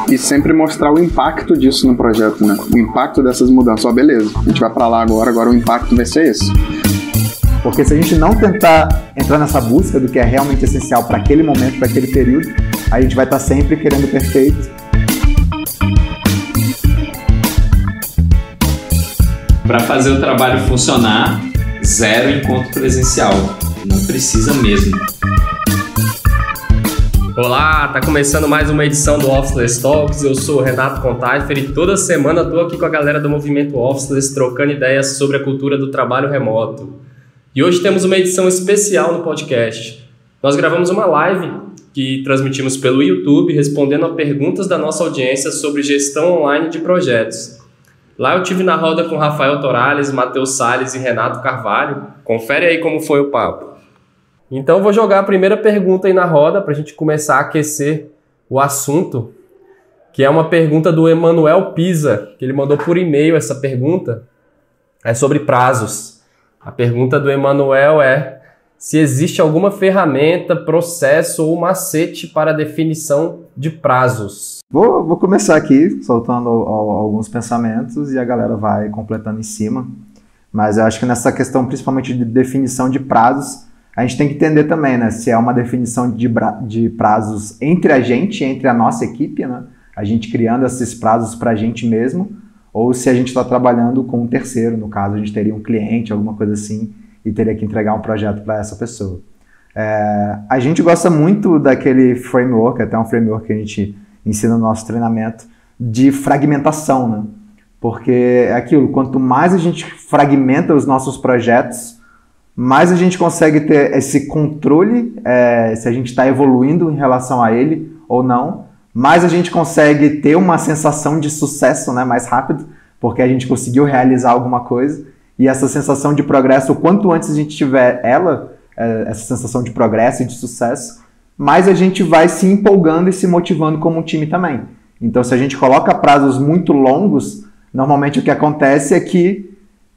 E sempre mostrar o impacto disso no projeto, né? O impacto dessas mudanças. Ó, beleza, a gente vai para lá agora o impacto vai ser esse. Porque se a gente não tentar entrar nessa busca do que é realmente essencial para aquele momento, para aquele período, a gente vai estar sempre querendo o perfeito. Para fazer o trabalho funcionar, 0 encontro presencial. Não precisa mesmo. Olá, tá começando mais uma edição do Officeless Talks. Eu sou o Renato Contaifer e toda semana tô aqui com a galera do movimento Officeless trocando ideias sobre a cultura do trabalho remoto. E hoje temos uma edição especial no podcast. Nós gravamos uma live que transmitimos pelo YouTube respondendo a perguntas da nossa audiência sobre gestão online de projetos. Lá eu tive na roda com Rafael Torales, Matheus Salles e Renato Carvalho. Confere aí como foi o papo. Então vou jogar a primeira pergunta aí na roda para a gente começar a aquecer o assunto, que é uma pergunta do Emanuel Pisa, que ele mandou por e-mail essa pergunta, é sobre prazos. A pergunta do Emanuel é se existe alguma ferramenta, processo ou macete para a definição de prazos. Vou começar aqui, soltando alguns pensamentos e a galera vai completando em cima. Mas eu acho que nessa questão, principalmente de definição de prazos, a gente tem que entender também, né, se é uma definição de prazos entre a gente, entre a nossa equipe, né, a gente criando esses prazos para a gente mesmo, ou se a gente está trabalhando com um terceiro, no caso a gente teria um cliente, alguma coisa assim, e teria que entregar um projeto para essa pessoa. A gente gosta muito daquele framework, até um framework que a gente ensina no nosso treinamento, de fragmentação, né, porque é aquilo, quanto mais a gente fragmenta os nossos projetos, mais a gente consegue ter esse controle, se a gente está evoluindo em relação a ele ou não, mais a gente consegue ter uma sensação de sucesso, né, mais rápido, porque a gente conseguiu realizar alguma coisa, e essa sensação de progresso, o quanto antes a gente tiver essa sensação de progresso e de sucesso, mais a gente vai se empolgando e se motivando como um time também. Então, se a gente coloca prazos muito longos, normalmente o que acontece é que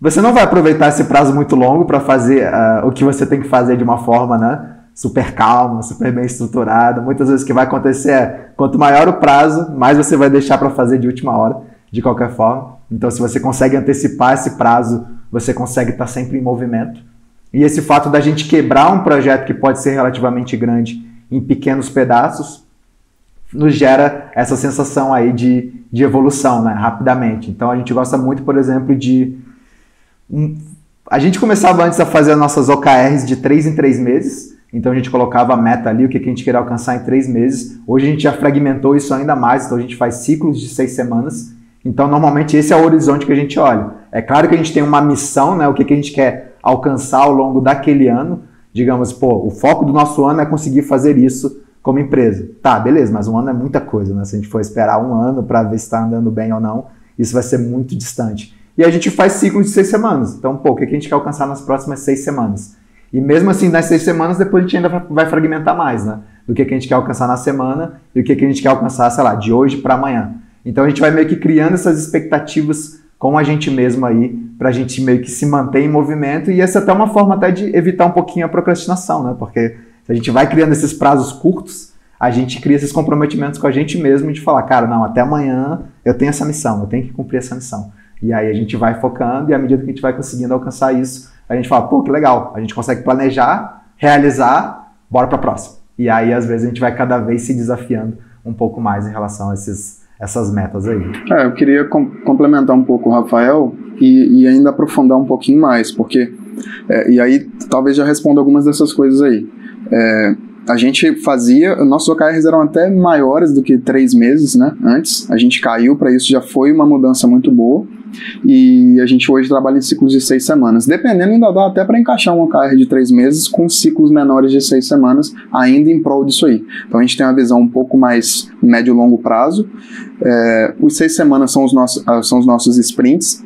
você não vai aproveitar esse prazo muito longo para fazer o que você tem que fazer de uma forma, né, super calma, super bem estruturada. Muitas vezes o que vai acontecer é, quanto maior o prazo, mais você vai deixar para fazer de última hora, de qualquer forma. Então, se você consegue antecipar esse prazo, você consegue estar sempre em movimento. E esse fato da gente quebrar um projeto que pode ser relativamente grande em pequenos pedaços, nos gera essa sensação aí de evolução, né, rapidamente. Então, a gente gosta muito, por exemplo, a gente começava antes a fazer as nossas OKRs de 3 em 3 meses, então a gente colocava a meta ali, o que a gente queria alcançar em 3 meses. Hoje a gente já fragmentou isso ainda mais, então a gente faz ciclos de 6 semanas. Então normalmente esse é o horizonte que a gente olha. É claro que a gente tem uma missão, né, o que a gente quer alcançar ao longo daquele ano. Digamos, o foco do nosso ano é conseguir fazer isso como empresa. Tá, beleza, mas um ano é muita coisa, né? Se a gente for esperar um ano para ver se está andando bem ou não, isso vai ser muito distante. E a gente faz ciclos de 6 semanas. Então, o que a gente quer alcançar nas próximas 6 semanas? E mesmo assim, nas 6 semanas, depois a gente ainda vai fragmentar mais, né? Do que a gente quer alcançar na semana e o que a gente quer alcançar, sei lá, de hoje para amanhã. Então, a gente vai meio que criando essas expectativas com a gente mesmo aí, para a gente meio que se manter em movimento. E essa é até uma forma até de evitar um pouquinho a procrastinação, né? Porque se a gente vai criando esses prazos curtos, a gente cria esses comprometimentos com a gente mesmo de falar, cara, não, até amanhã eu tenho essa missão, eu tenho que cumprir essa missão. E aí a gente vai focando e à medida que a gente vai conseguindo alcançar isso, a gente fala, que legal, a gente consegue planejar, realizar, bora para a próxima. E aí às vezes a gente vai cada vez se desafiando um pouco mais em relação a essas metas aí. Eu queria complementar um pouco o Rafael e ainda aprofundar um pouquinho mais, porque, e aí talvez já responda algumas dessas coisas aí. A gente nossos OKRs eram até maiores do que 3 meses, né? Antes, a gente caiu para isso, já foi uma mudança muito boa. E a gente hoje trabalha em ciclos de 6 semanas. Dependendo, ainda dá até para encaixar um OKR de 3 meses com ciclos menores de 6 semanas, ainda em prol disso aí. Então a gente tem uma visão um pouco mais médio e longo prazo. Os 6 semanas são os nossos sprints.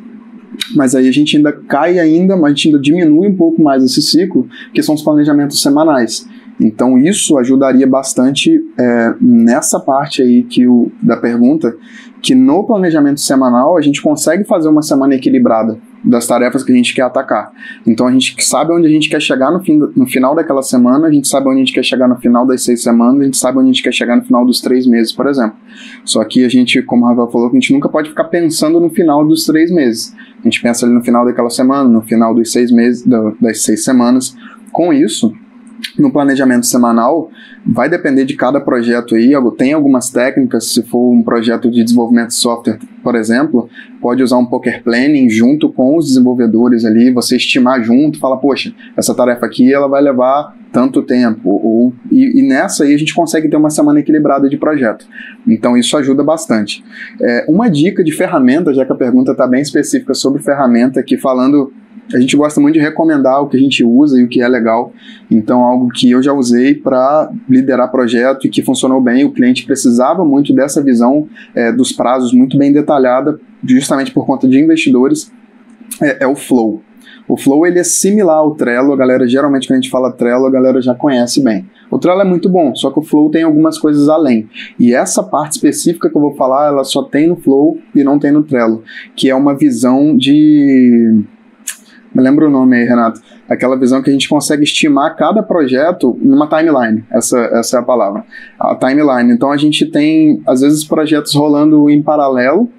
Mas aí a gente ainda cai mas a gente ainda diminui um pouco mais esse ciclo, que são os planejamentos semanais. Então isso ajudaria bastante nessa parte aí da pergunta, que no planejamento semanal a gente consegue fazer uma semana equilibrada, das tarefas que a gente quer atacar. Então a gente sabe onde a gente quer chegar no final daquela semana, a gente sabe onde a gente quer chegar no final das 6 semanas, a gente sabe onde a gente quer chegar no final dos 3 meses, por exemplo. Só que a gente, como o Rafael falou, a gente nunca pode ficar pensando no final dos 3 meses. A gente pensa ali no final daquela semana, no final dos 6 meses, das 6 semanas. Com isso, no planejamento semanal, vai depender de cada projeto aí. Tem algumas técnicas, se for um projeto de desenvolvimento de software, por exemplo, pode usar um poker planning junto com os desenvolvedores ali, você estimar junto, fala, poxa, essa tarefa aqui ela vai levar tanto tempo, e nessa aí a gente consegue ter uma semana equilibrada de projeto. Então isso ajuda bastante. Uma dica de ferramenta, já que a pergunta está bem específica sobre ferramenta, aqui falando, a gente gosta muito de recomendar o que a gente usa e o que é legal. Então, algo que eu já usei para liderar projeto e que funcionou bem, o cliente precisava muito dessa visão dos prazos muito bem detalhada, justamente por conta de investidores, é o Flow. O Flow ele é similar ao Trello, a galera, geralmente quando a gente fala Trello, a galera já conhece bem. O Trello é muito bom, só que o Flow tem algumas coisas além. E essa parte específica que eu vou falar, ela só tem no Flow e não tem no Trello, que é uma visão de... Me lembra o nome aí, Renato. Aquela visão que a gente consegue estimar cada projeto numa timeline. Essa é a palavra. A timeline. Então a gente tem, às vezes, projetos rolando em paralelo,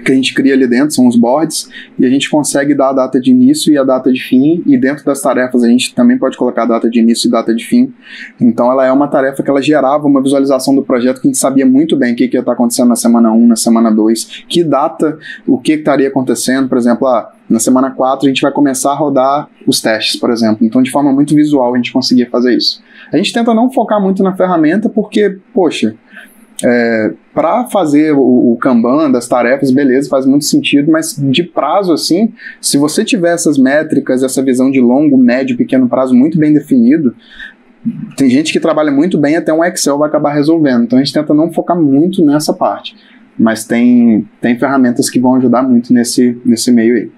que a gente cria ali dentro, são os boards, e a gente consegue dar a data de início e a data de fim, e dentro das tarefas a gente também pode colocar a data de início e data de fim. Então ela é uma tarefa que ela gerava uma visualização do projeto que a gente sabia muito bem o que ia estar acontecendo na semana 1, na semana 2, que data, o que estaria acontecendo, por exemplo, na semana 4 a gente vai começar a rodar os testes, por exemplo. Então de forma muito visual a gente conseguia fazer isso. A gente tenta não focar muito na ferramenta porque, poxa, para fazer o Kanban das tarefas, beleza, faz muito sentido, mas de prazo assim, se você tiver essas métricas, essa visão de longo, médio, pequeno prazo muito bem definido, tem gente que trabalha muito bem, até um Excel vai acabar resolvendo. Então a gente tenta não focar muito nessa parte, mas tem ferramentas que vão ajudar muito nesse meio aí.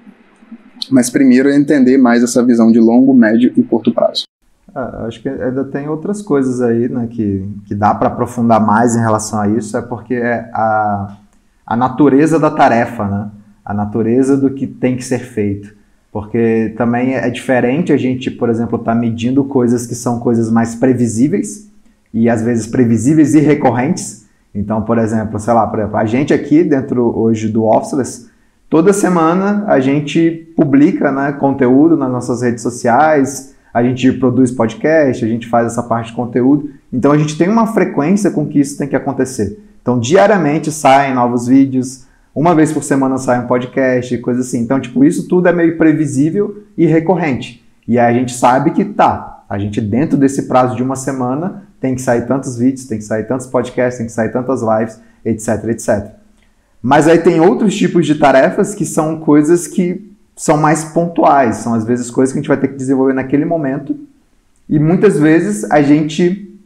Mas primeiro é entender mais essa visão de longo, médio e curto prazo. Acho que ainda tem outras coisas aí, né, que dá para aprofundar mais em relação a isso, porque é a natureza da tarefa, né? A natureza do que tem que ser feito. Porque também é diferente a gente, por exemplo, estar medindo coisas que são coisas mais previsíveis, e às vezes previsíveis e recorrentes. Então, por exemplo, a gente aqui dentro hoje do Officeless, toda semana a gente publica, né, conteúdo nas nossas redes sociais, a gente produz podcast, a gente faz essa parte de conteúdo. Então a gente tem uma frequência com que isso tem que acontecer. Então diariamente saem novos vídeos, uma vez por semana sai um podcast, coisa assim. Então isso tudo é meio previsível e recorrente. E aí a gente sabe que a gente dentro desse prazo de uma semana tem que sair tantos vídeos, tem que sair tantos podcasts, tem que sair tantas lives, etc, etc. Mas aí tem outros tipos de tarefas que são coisas que são mais pontuais, são às vezes coisas que a gente vai ter que desenvolver naquele momento, e muitas vezes a gente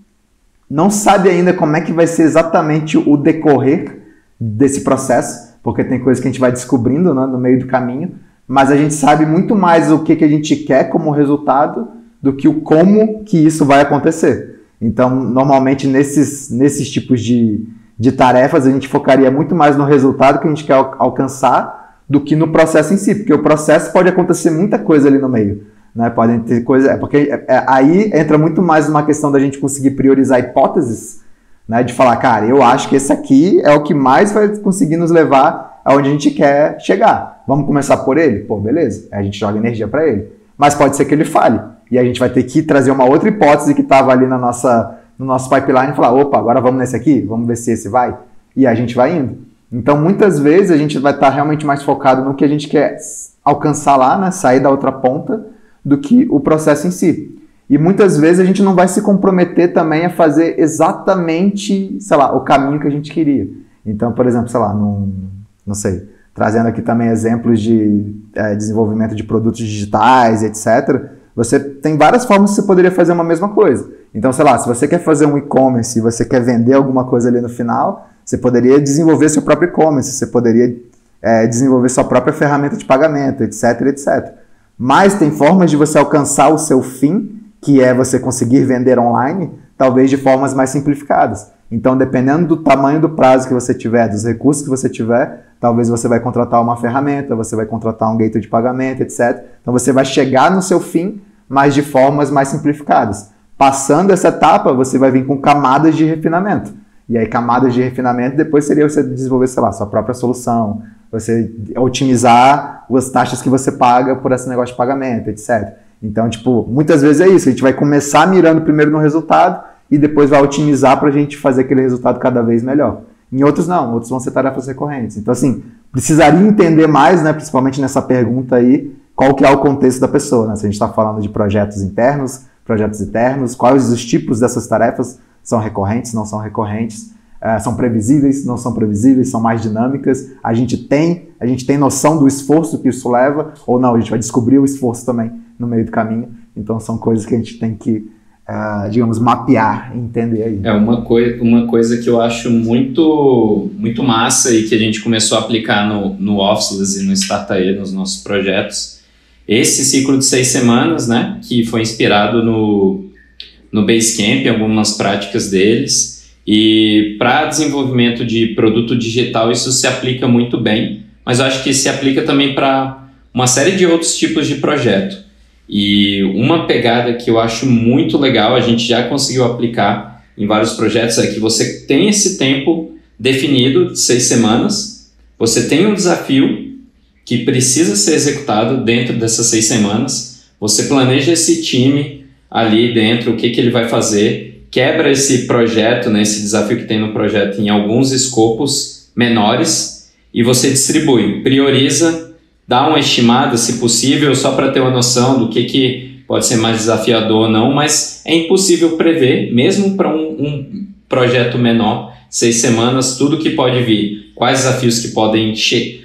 não sabe ainda como é que vai ser exatamente o decorrer desse processo, porque tem coisas que a gente vai descobrindo, né, no meio do caminho, mas a gente sabe muito mais o que a gente quer como resultado do que o como que isso vai acontecer. Então, normalmente nesses tipos de tarefas a gente focaria muito mais no resultado que a gente quer alcançar do que no processo em si, porque o processo pode acontecer muita coisa ali no meio, né? Podem ter coisa, porque aí entra muito mais uma questão da gente conseguir priorizar hipóteses, né? De falar, cara, eu acho que esse aqui é o que mais vai conseguir nos levar aonde a gente quer chegar. Vamos começar por ele? Pô, beleza. Aí a gente joga energia para ele. Mas pode ser que ele falhe. E a gente vai ter que trazer uma outra hipótese que estava ali no nosso pipeline e falar, opa, agora vamos nesse aqui? Vamos ver se esse vai? E a gente vai indo. Então, muitas vezes, a gente vai estar realmente mais focado no que a gente quer alcançar lá, né? Sair da outra ponta, do que o processo em si. E muitas vezes a gente não vai se comprometer também a fazer exatamente, o caminho que a gente queria. Então, por exemplo, não sei, trazendo aqui também exemplos de desenvolvimento de produtos digitais, etc., você tem várias formas que você poderia fazer uma mesma coisa. Então, se você quer fazer um e-commerce e você quer vender alguma coisa ali no final, você poderia desenvolver seu próprio e-commerce, você poderia desenvolver sua própria ferramenta de pagamento, etc, etc. Mas tem formas de você alcançar o seu fim, que é você conseguir vender online, talvez de formas mais simplificadas. Então, dependendo do tamanho do prazo que você tiver, dos recursos que você tiver, talvez você vai contratar uma ferramenta, você vai contratar um gateway de pagamento, etc. Então, você vai chegar no seu fim, mas de formas mais simplificadas. Passando essa etapa, você vai vir com camadas de refinamento. E aí, camadas de refinamento, depois seria você desenvolver, sei lá, sua própria solução, você otimizar as taxas que você paga por esse negócio de pagamento, etc. Então, tipo, muitas vezes é isso. A gente vai começar mirando primeiro no resultado e depois vai otimizar para a gente fazer aquele resultado cada vez melhor. Em outros não, outros vão ser tarefas recorrentes. Então, assim, precisaria entender mais, né, principalmente nessa pergunta aí, qual que é o contexto da pessoa, né? Se a gente está falando de projetos internos, projetos externos, quais os tipos dessas tarefas são recorrentes, não são recorrentes, são previsíveis, não são previsíveis, são mais dinâmicas, a gente tem noção do esforço que isso leva, ou não, a gente vai descobrir o esforço também no meio do caminho. Então, são coisas que a gente tem que digamos, mapear, entender aí. Uma coisa que eu acho muito, muito massa e que a gente começou a aplicar no Officeless e no Startae, nos nossos projetos, esse ciclo de 6 semanas, né, que foi inspirado no Basecamp, algumas práticas deles, e para desenvolvimento de produto digital isso se aplica muito bem, mas eu acho que se aplica também para uma série de outros tipos de projeto. E uma pegada que eu acho muito legal, a gente já conseguiu aplicar em vários projetos, é que você tem esse tempo definido, de 6 semanas, você tem um desafio que precisa ser executado dentro dessas 6 semanas, você planeja esse time ali dentro, o que ele vai fazer, quebra esse projeto, né, esse desafio que tem no projeto em alguns escopos menores e você distribui, prioriza, dá uma estimada, se possível, só para ter uma noção do que pode ser mais desafiador ou não, mas é impossível prever, mesmo para um projeto menor, 6 semanas, tudo que pode vir, quais desafios que podem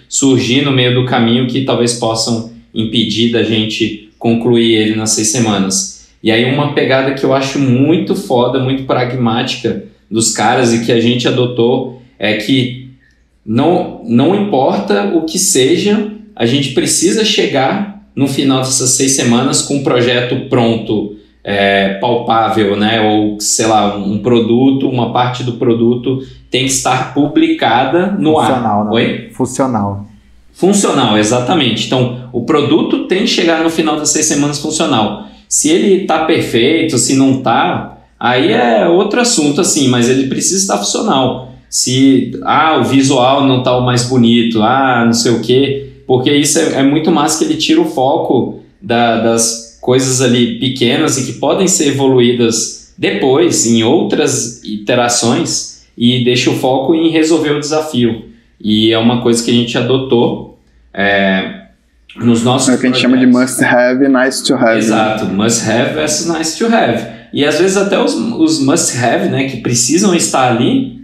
surgir no meio do caminho que talvez possam impedir da gente concluir ele nas 6 semanas. E aí uma pegada que eu acho muito foda, muito pragmática dos caras e que a gente adotou é que não importa o que seja, a gente precisa chegar no final dessas 6 semanas com um projeto pronto, palpável, né? Ou, sei lá, um produto, uma parte do produto tem que estar publicada no Funcional, ar. Né? Oi? Funcional. Funcional, exatamente. Então, o produto tem que chegar no final das 6 semanas funcional. Se ele está perfeito, se não está, aí é outro assunto, assim, mas ele precisa estar funcional. Se o visual não está o mais bonito, não sei o quê, porque isso é muito massa que ele tira o foco das coisas ali pequenas e que podem ser evoluídas depois, em outras iterações, e deixa o foco em resolver o desafio. E é uma coisa que a gente adotou nos nossos É o que a gente chama de must have e nice to have. Exato, must have versus nice to have. E às vezes até os must have, né, que precisam estar ali,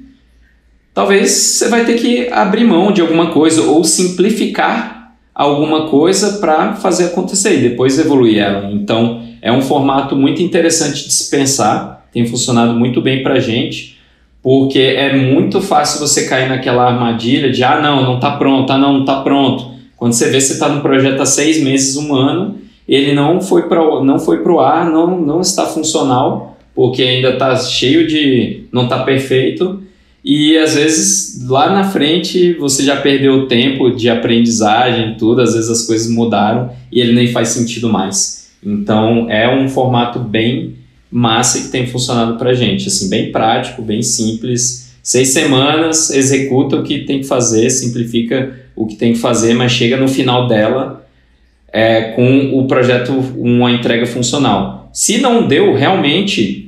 talvez você vai ter que abrir mão de alguma coisa ou simplificar alguma coisa para fazer acontecer e depois evoluir ela. Então, é um formato muito interessante de se pensar, tem funcionado muito bem para a gente, porque é muito fácil você cair naquela armadilha de não está pronto, não está pronto. Quando você vê, você está no projeto há 6 meses, 1 ano, ele não foi para o ar, não está funcional, porque ainda está cheio de... não está perfeito. E às vezes lá na frente você já perdeu o tempo de aprendizagem, tudo, às vezes as coisas mudaram e ele nem faz sentido mais. Então é um formato bem massa que tem funcionado pra gente, assim, bem prático, bem simples. 6 semanas, executa o que tem que fazer, simplifica o que tem que fazer, mas chega no final dela com o projeto, uma entrega funcional. Se não deu realmente...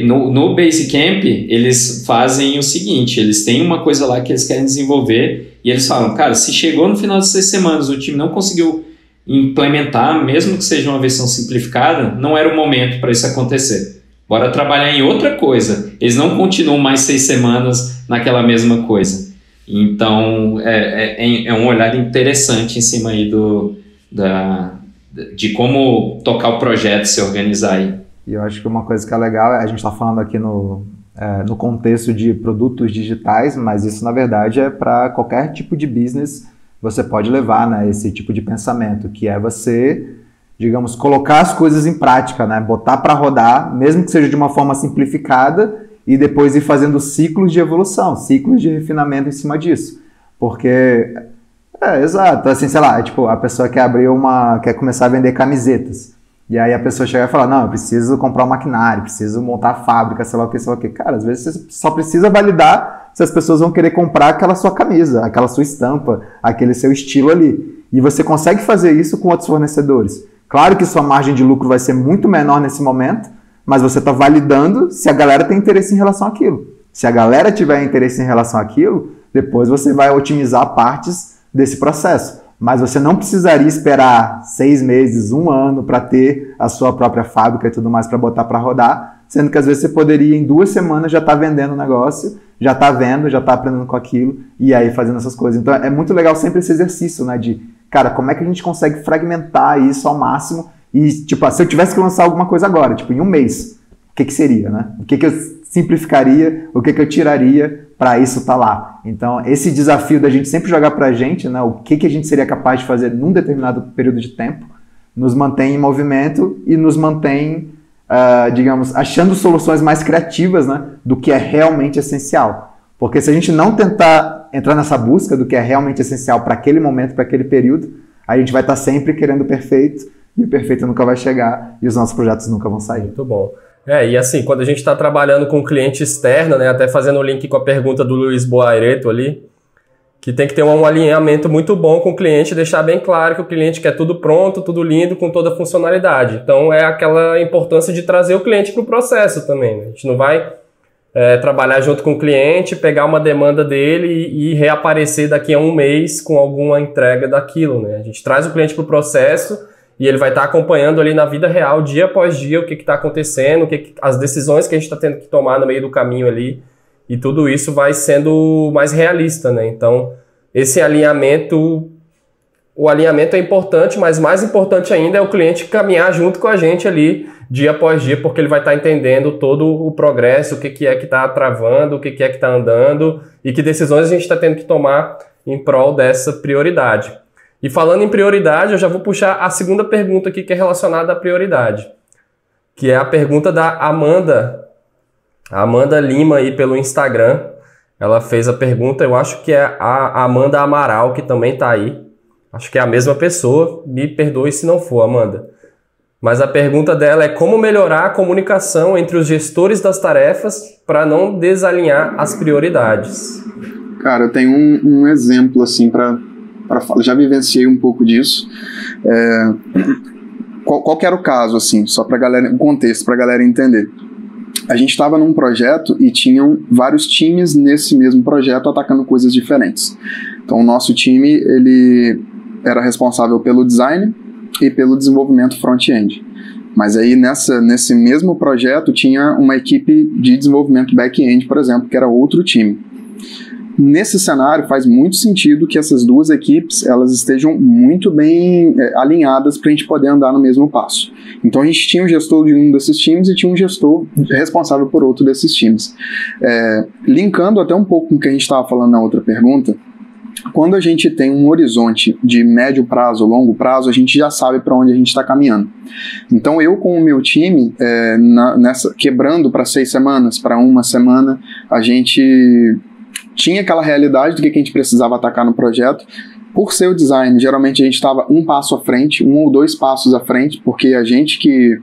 No Basecamp, eles fazem o seguinte, eles têm uma coisa lá que eles querem desenvolver e eles falam, cara, se chegou no final de 6 semanas o time não conseguiu implementar, mesmo que seja uma versão simplificada, não era o momento para isso acontecer. Bora trabalhar em outra coisa. Eles não continuam mais 6 semanas naquela mesma coisa. Então, é um olhar interessante em cima aí de como tocar o projeto, se organizar aí. E eu acho que uma coisa que é legal, a gente está falando aqui no contexto de produtos digitais, mas isso na verdade é para qualquer tipo de business, você pode levar, né, esse tipo de pensamento, que é você, digamos, colocar as coisas em prática, né, botar para rodar, mesmo que seja de uma forma simplificada, e depois ir fazendo ciclos de evolução, ciclos de refinamento em cima disso. Porque, exato, assim, sei lá, tipo, a pessoa quer começar a vender camisetas. E aí a pessoa chega e fala, não, eu preciso comprar um maquinário, preciso montar a fábrica, sei lá o que, sei lá o que. Cara, às vezes você só precisa validar se as pessoas vão querer comprar aquela sua camisa, aquela sua estampa, aquele seu estilo ali. E você consegue fazer isso com outros fornecedores. Claro que sua margem de lucro vai ser muito menor nesse momento, mas você está validando se a galera tem interesse em relação àquilo. Se a galera tiver interesse em relação àquilo, depois você vai otimizar partes desse processo. Mas você não precisaria esperar 6 meses, 1 ano para ter a sua própria fábrica e tudo mais para botar para rodar, sendo que às vezes você poderia em 2 semanas já estar vendendo o negócio, já estar vendo, já estar aprendendo com aquilo e aí fazendo essas coisas. Então é muito legal sempre esse exercício, né, de, cara, como é que a gente consegue fragmentar isso ao máximo e, tipo, se eu tivesse que lançar alguma coisa agora, tipo, em 1 mês, o que seria, né? O que eu simplificaria, o que eu tiraria para isso estar lá. Então, esse desafio da gente sempre jogar para a gente, né, o que a gente seria capaz de fazer num determinado período de tempo, nos mantém em movimento e nos mantém, digamos, achando soluções mais criativas, né, do que é realmente essencial. Porque se a gente não tentar entrar nessa busca do que é realmente essencial para aquele momento, para aquele período, a gente vai estar sempre querendo o perfeito e o perfeito nunca vai chegar e os nossos projetos nunca vão sair. Muito bom. E assim, quando a gente está trabalhando com um cliente externo, né, até fazendo o link com a pergunta do Luiz Boaireto ali, que tem que ter um alinhamento muito bom com o cliente, deixar bem claro que o cliente quer tudo pronto, tudo lindo, com toda a funcionalidade. Então é aquela importância de trazer o cliente para o processo também, né? A gente não vai trabalhar junto com o cliente, pegar uma demanda dele e reaparecer daqui a 1 mês com alguma entrega daquilo, né? A gente traz o cliente para o processo e ele vai estar acompanhando ali na vida real, dia após dia, o que está acontecendo, as decisões que a gente está tendo que tomar no meio do caminho ali, e tudo isso vai sendo mais realista, né? Então, esse alinhamento, o alinhamento é importante, mas mais importante ainda é o cliente caminhar junto com a gente ali, dia após dia, porque ele vai estar entendendo todo o progresso, o que é que está travando, o que é que está andando, e que decisões a gente está tendo que tomar em prol dessa prioridade. E falando em prioridade, eu já vou puxar a segunda pergunta aqui que é relacionada à prioridade, que é a pergunta da Amanda Lima aí pelo Instagram. Ela fez a pergunta, eu acho que é a Amanda Amaral, que também está aí. Acho que é a mesma pessoa, me perdoe se não for, Amanda. Mas a pergunta dela é como melhorar a comunicação entre os gestores das tarefas para não desalinhar as prioridades. Cara, eu tenho um exemplo assim para falar, já vivenciei um pouco disso. Qual que era o caso, assim, só para galera, um contexto para a galera entender. A gente estava num projeto e tinham vários times nesse mesmo projeto atacando coisas diferentes. Então o nosso time, ele era responsável pelo design e pelo desenvolvimento front-end. Mas aí nesse mesmo projeto tinha uma equipe de desenvolvimento back-end, por exemplo, que era outro time. Nesse cenário faz muito sentido que essas duas equipes elas estejam muito bem alinhadas para a gente poder andar no mesmo passo. Então a gente tinha um gestor de um desses times e tinha um gestor responsável por outro desses times. Linkando até um pouco com o que a gente estava falando na outra pergunta, quando a gente tem um horizonte de médio prazo, longo prazo, a gente já sabe para onde a gente está caminhando. Então eu com o meu time, quebrando para 6 semanas, para 1 semana, a gente tinha aquela realidade do que a gente precisava atacar no projeto. Por ser o design, geralmente a gente estava 1 passo à frente, 1 ou 2 passos à frente, porque a gente que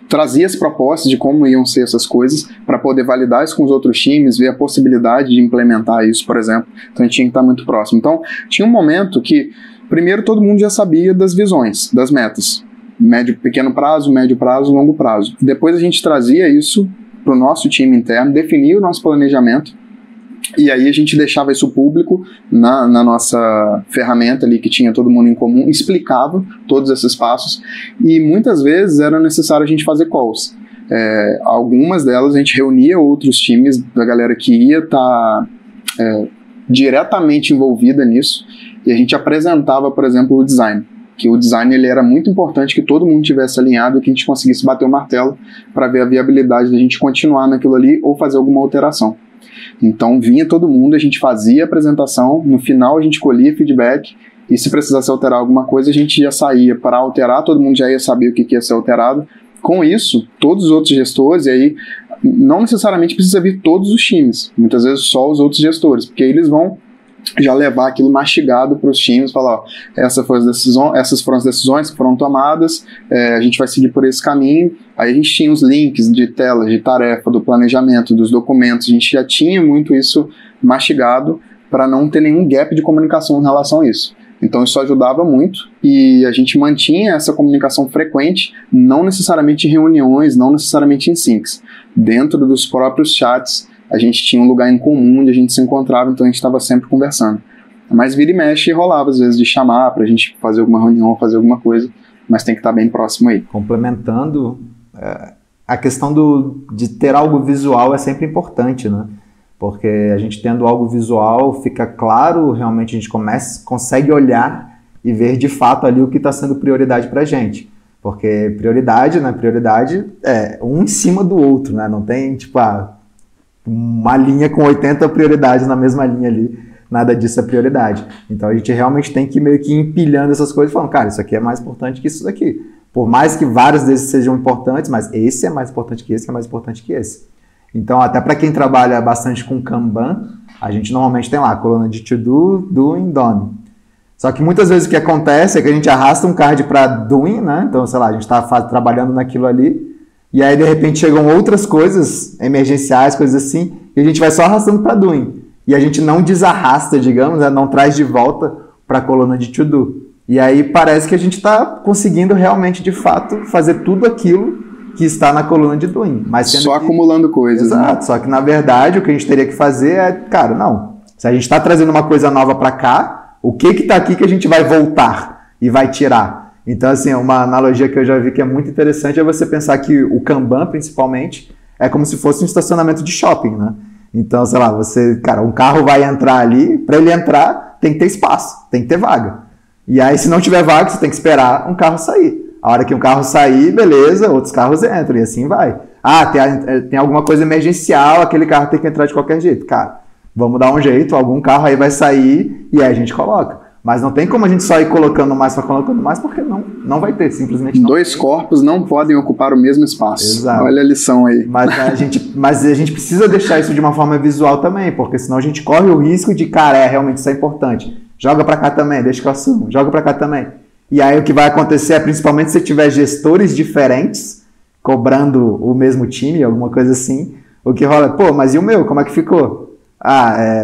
trazia as propostas de como iam ser essas coisas, para poder validar isso com os outros times, ver a possibilidade de implementar isso, por exemplo. Então a gente tinha que estar muito próximo. Então tinha um momento que, primeiro, todo mundo já sabia das visões, das metas. Pequeno prazo, médio prazo, longo prazo. Depois a gente trazia isso para o nosso time interno, definia o nosso planejamento, e aí a gente deixava isso público na nossa ferramenta ali que tinha todo mundo em comum, explicava todos esses passos, e muitas vezes era necessário a gente fazer calls. Algumas delas a gente reunia outros times da galera que ia estar diretamente envolvida nisso, e a gente apresentava, por exemplo, o design. Que o design ele era muito importante que todo mundo tivesse alinhado e que a gente conseguisse bater o martelo para ver a viabilidade da gente continuar naquilo ali ou fazer alguma alteração. Então vinha todo mundo, a gente fazia a apresentação, no final a gente colhia feedback e se precisasse alterar alguma coisa a gente já saía para alterar, todo mundo já ia saber o que ia ser alterado. Com isso, todos os outros gestores, e aí não necessariamente precisa vir todos os times, muitas vezes só os outros gestores, porque eles vão já levar aquilo mastigado para os times, falar, ó, essas foram as decisões que foram tomadas, a gente vai seguir por esse caminho. Aí a gente tinha os links de telas, de tarefa, do planejamento, dos documentos, a gente já tinha muito isso mastigado para não ter nenhum gap de comunicação em relação a isso. Então isso ajudava muito e a gente mantinha essa comunicação frequente, não necessariamente em reuniões, não necessariamente em syncs. Dentro dos próprios chats, a gente tinha um lugar em comum onde a gente se encontrava, então a gente estava sempre conversando. Mas vira e mexe rolava às vezes de chamar pra gente fazer alguma reunião, fazer alguma coisa, mas tem que estar bem próximo aí. Complementando, a questão de ter algo visual é sempre importante, né? Porque a gente tendo algo visual, fica claro, realmente a gente consegue olhar e ver de fato ali o que está sendo prioridade pra gente. Porque prioridade, né? Prioridade é um em cima do outro, né? Não tem, tipo, uma linha com 80 prioridades na mesma linha ali, nada disso é prioridade. Então a gente realmente tem que meio que ir empilhando essas coisas e falando, cara, isso aqui é mais importante que isso daqui. Por mais que vários desses sejam importantes, mas esse é mais importante que esse, que é mais importante que esse. Então até para quem trabalha bastante com Kanban, a gente normalmente tem lá a coluna de to do, doing, done. Só que muitas vezes o que acontece é que a gente arrasta um card para doing, né? Então, sei lá, a gente está trabalhando naquilo ali, e aí, de repente, chegam outras coisas emergenciais, coisas assim, e a gente vai só arrastando para doing. E a gente não desarrasta, digamos, né? Não traz de volta para a coluna de to do. E aí parece que a gente está conseguindo realmente, de fato, fazer tudo aquilo que está na coluna de doing. Mas só acumulando coisas. Exato, né? Só que, na verdade, o que a gente teria que fazer é, cara, não. Se a gente está trazendo uma coisa nova para cá, o que está aqui que a gente vai voltar e vai tirar? Então, assim, uma analogia que eu já vi que é muito interessante é você pensar que o Kanban, principalmente, é como se fosse um estacionamento de shopping, né? Então, sei lá, um carro vai entrar ali, para ele entrar, tem que ter espaço, tem que ter vaga. E aí, se não tiver vaga, você tem que esperar um carro sair. A hora que um carro sair, beleza, outros carros entram, e assim vai. Tem alguma coisa emergencial, aquele carro tem que entrar de qualquer jeito. Cara, vamos dar um jeito, algum carro aí vai sair, e aí a gente coloca. Mas não tem como a gente só ir colocando mais, porque não vai ter, simplesmente não. Dois corpos não podem ocupar o mesmo espaço. Exato. Olha a lição aí. Mas a gente precisa deixar isso de uma forma visual também, porque senão a gente corre o risco de, cara, realmente isso é importante. Joga pra cá também, deixa que eu assumo. Joga pra cá também. E aí o que vai acontecer é, principalmente se tiver gestores diferentes, cobrando o mesmo time, alguma coisa assim, o que rola, pô, mas e o meu, como é que ficou?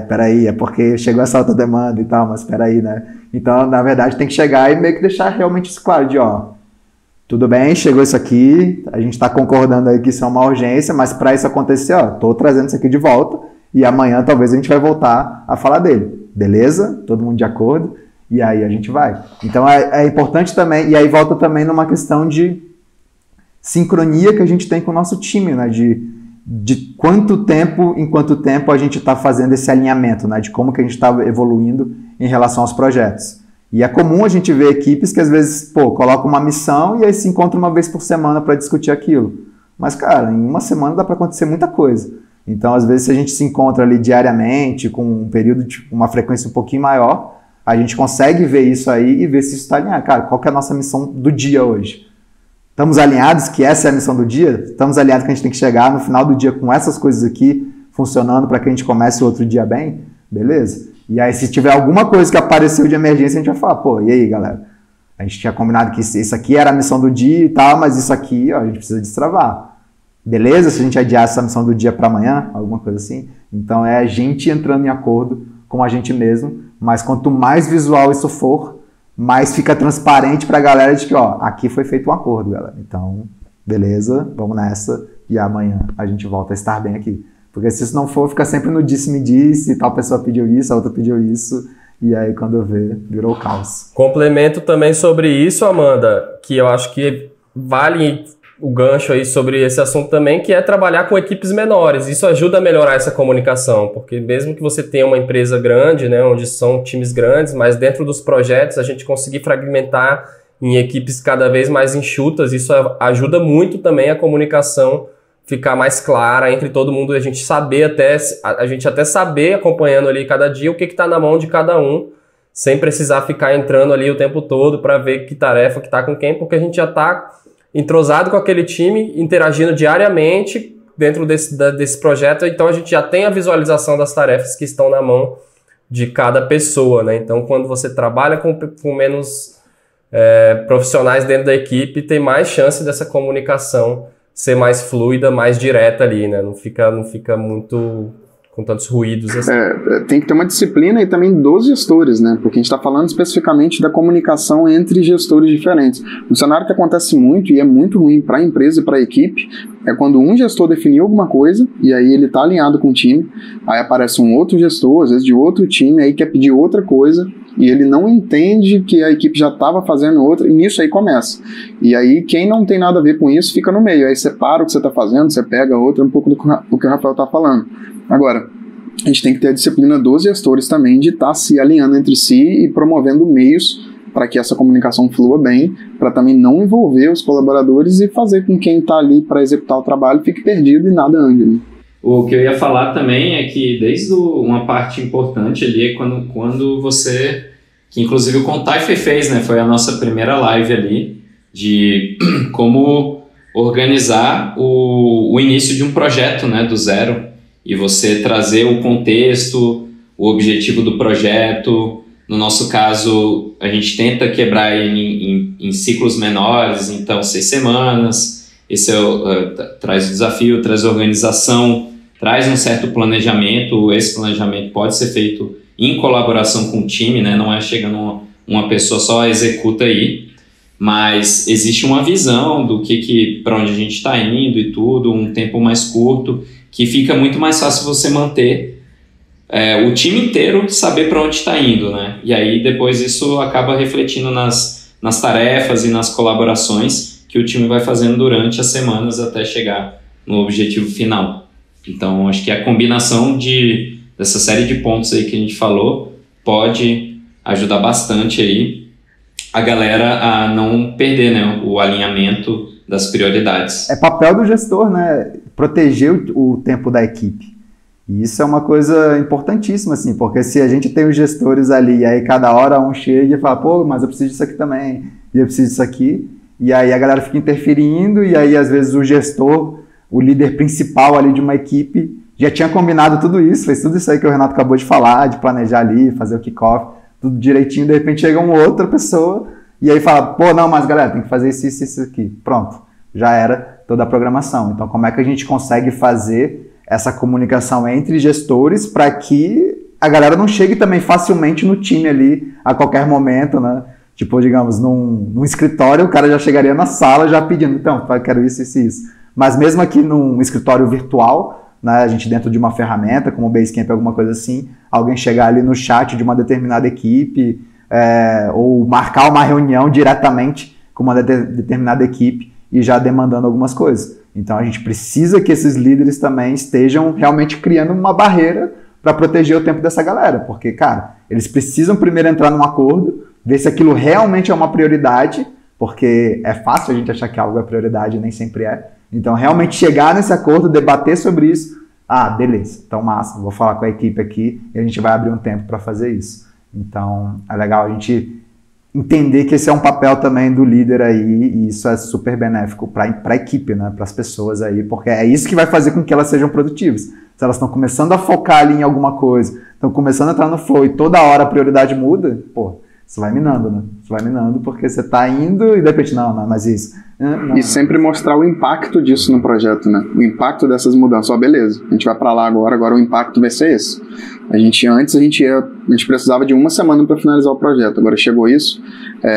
Peraí, é porque chegou essa alta demanda e tal, mas peraí, né? Então, na verdade, tem que chegar e meio que deixar realmente isso claro, tudo bem, chegou isso aqui, a gente tá concordando aí que isso é uma urgência, mas para isso acontecer, tô trazendo isso aqui de volta e amanhã talvez a gente vai voltar a falar dele, beleza? Todo mundo de acordo? E aí a gente vai. Então, é importante também, e aí volta também numa questão de sincronia que a gente tem com o nosso time, né? De quanto tempo, em quanto tempo a gente está fazendo esse alinhamento, né? De como que a gente está evoluindo em relação aos projetos. E é comum a gente ver equipes que às vezes, colocam uma missão e aí se encontram uma vez por semana para discutir aquilo. Mas, cara, em uma semana dá para acontecer muita coisa. Então, às vezes, se a gente se encontra ali diariamente, com um período de uma frequência um pouquinho maior, a gente consegue ver isso aí e ver se isso está alinhado. Cara, qual que é a nossa missão do dia hoje? Estamos alinhados que essa é a missão do dia? Estamos alinhados que a gente tem que chegar no final do dia com essas coisas aqui funcionando para que a gente comece o outro dia bem? Beleza? E aí, se tiver alguma coisa que apareceu de emergência, a gente vai falar, e aí, galera? A gente tinha combinado que isso aqui era a missão do dia e tal, mas isso aqui, a gente precisa destravar. Beleza? Se a gente adiar essa missão do dia para amanhã, alguma coisa assim. Então, é a gente entrando em acordo com a gente mesmo, mas quanto mais visual isso for, mais fica transparente para a galera de que, aqui foi feito um acordo, galera. Então, beleza, vamos nessa e amanhã a gente volta a estar bem aqui. Porque se isso não for, fica sempre no disse-me-disse, tal pessoa pediu isso, a outra pediu isso, e aí quando eu ver, virou caos. Complemento também sobre isso, Amanda, que eu acho que vale o gancho aí sobre esse assunto também, que é trabalhar com equipes menores. Isso ajuda a melhorar essa comunicação, porque mesmo que você tenha uma empresa grande, né, onde são times grandes, mas dentro dos projetos a gente conseguir fragmentar em equipes cada vez mais enxutas, isso ajuda muito também a comunicação ficar mais clara entre todo mundo, a gente até saber, acompanhando ali cada dia, o que está na mão de cada um, sem precisar ficar entrando ali o tempo todo para ver que tarefa que está com quem, porque a gente já está entrosado com aquele time, interagindo diariamente, dentro desse projeto, então a gente já tem a visualização das tarefas que estão na mão de cada pessoa, né? Então, quando você trabalha com menos profissionais dentro da equipe, tem mais chance dessa comunicação ser mais fluida, mais direta ali, né? Não fica muito com tantos ruídos assim. Tem que ter uma disciplina e também dos gestores, né? Porque a gente está falando especificamente da comunicação entre gestores diferentes. Um cenário que acontece muito e é muito ruim para a empresa e para a equipe é quando um gestor definiu alguma coisa e aí ele está alinhado com o time, aí aparece um outro gestor, às vezes de outro time, aí quer pedir outra coisa e ele não entende que a equipe já estava fazendo outra, e nisso aí começa. E aí quem não tem nada a ver com isso fica no meio, aí você para o que você está fazendo, você pega outra, um pouco do que o Rafael está falando. Agora, a gente tem que ter a disciplina dos gestores também de estar se alinhando entre si e promovendo meios para que essa comunicação flua bem, para também não envolver os colaboradores e fazer com que quem está ali para executar o trabalho fique perdido e nada ande. Né? O que eu ia falar também é que desde uma parte importante ali é quando você, que inclusive o Contaife fez, né, foi a nossa primeira live ali, de como organizar o início de um projeto, né, do zero, e você trazer o contexto, o objetivo do projeto. No nosso caso, a gente tenta quebrar ele em ciclos menores, então 6 semanas, esse traz o desafio, traz a organização, traz um certo planejamento. Esse planejamento pode ser feito em colaboração com o time, né? Não é chegando uma pessoa só executa aí, mas existe uma visão do para onde a gente está indo e tudo, um tempo mais curto, que fica muito mais fácil você manter o time inteiro saber para onde está indo, né? E aí depois isso acaba refletindo nas tarefas e nas colaborações que o time vai fazendo durante as semanas até chegar no objetivo final. Então acho que a combinação dessa série de pontos aí que a gente falou pode ajudar bastante aí a galera a não perder, né, o alinhamento das prioridades. É papel do gestor, né? Proteger o tempo da equipe. E isso é uma coisa importantíssima, assim, porque se a gente tem os gestores ali, e aí cada hora um chega e fala, pô, mas eu preciso disso aqui também, e eu preciso disso aqui, e aí a galera fica interferindo, e aí às vezes o gestor, o líder principal ali de uma equipe, já tinha combinado tudo isso, fez tudo isso aí que o Renato acabou de falar, de planejar ali, fazer o kickoff, tudo direitinho, de repente chega uma outra pessoa, e aí fala, pô, não, mas galera, tem que fazer isso aqui. Pronto, já era toda a programação. Então, como é que a gente consegue fazer essa comunicação entre gestores para que a galera não chegue também facilmente no time ali a qualquer momento, né? Tipo, digamos, num escritório, o cara já chegaria na sala já pedindo, então, eu quero isso. Mas mesmo aqui num escritório virtual, né, a gente dentro de uma ferramenta, como o Basecamp, alguma coisa assim, alguém chegar ali no chat de uma determinada equipe, ou marcar uma reunião diretamente com uma determinada equipe e já demandando algumas coisas. Então a gente precisa que esses líderes também estejam realmente criando uma barreira para proteger o tempo dessa galera, porque, cara, eles precisam primeiro entrar num acordo, ver se aquilo realmente é uma prioridade, porque é fácil a gente achar que algo é prioridade, nem sempre é. Então realmente chegar nesse acordo, debater sobre isso, beleza, então massa, vou falar com a equipe aqui e a gente vai abrir um tempo para fazer isso. Então é legal a gente entender que esse é um papel também do líder aí, e isso é super benéfico para a equipe, né, para as pessoas aí, porque é isso que vai fazer com que elas sejam produtivas. Se elas estão começando a focar ali em alguma coisa, estão começando a entrar no flow e toda hora a prioridade muda, pô, isso vai minando, né? Isso vai minando porque você está indo e de repente, não, mas isso. Não. E sempre mostrar o impacto disso no projeto, né? O impacto dessas mudanças. Beleza, a gente vai para lá agora o impacto vai ser esse. Antes a gente precisava de 1 semana para finalizar o projeto, agora chegou isso,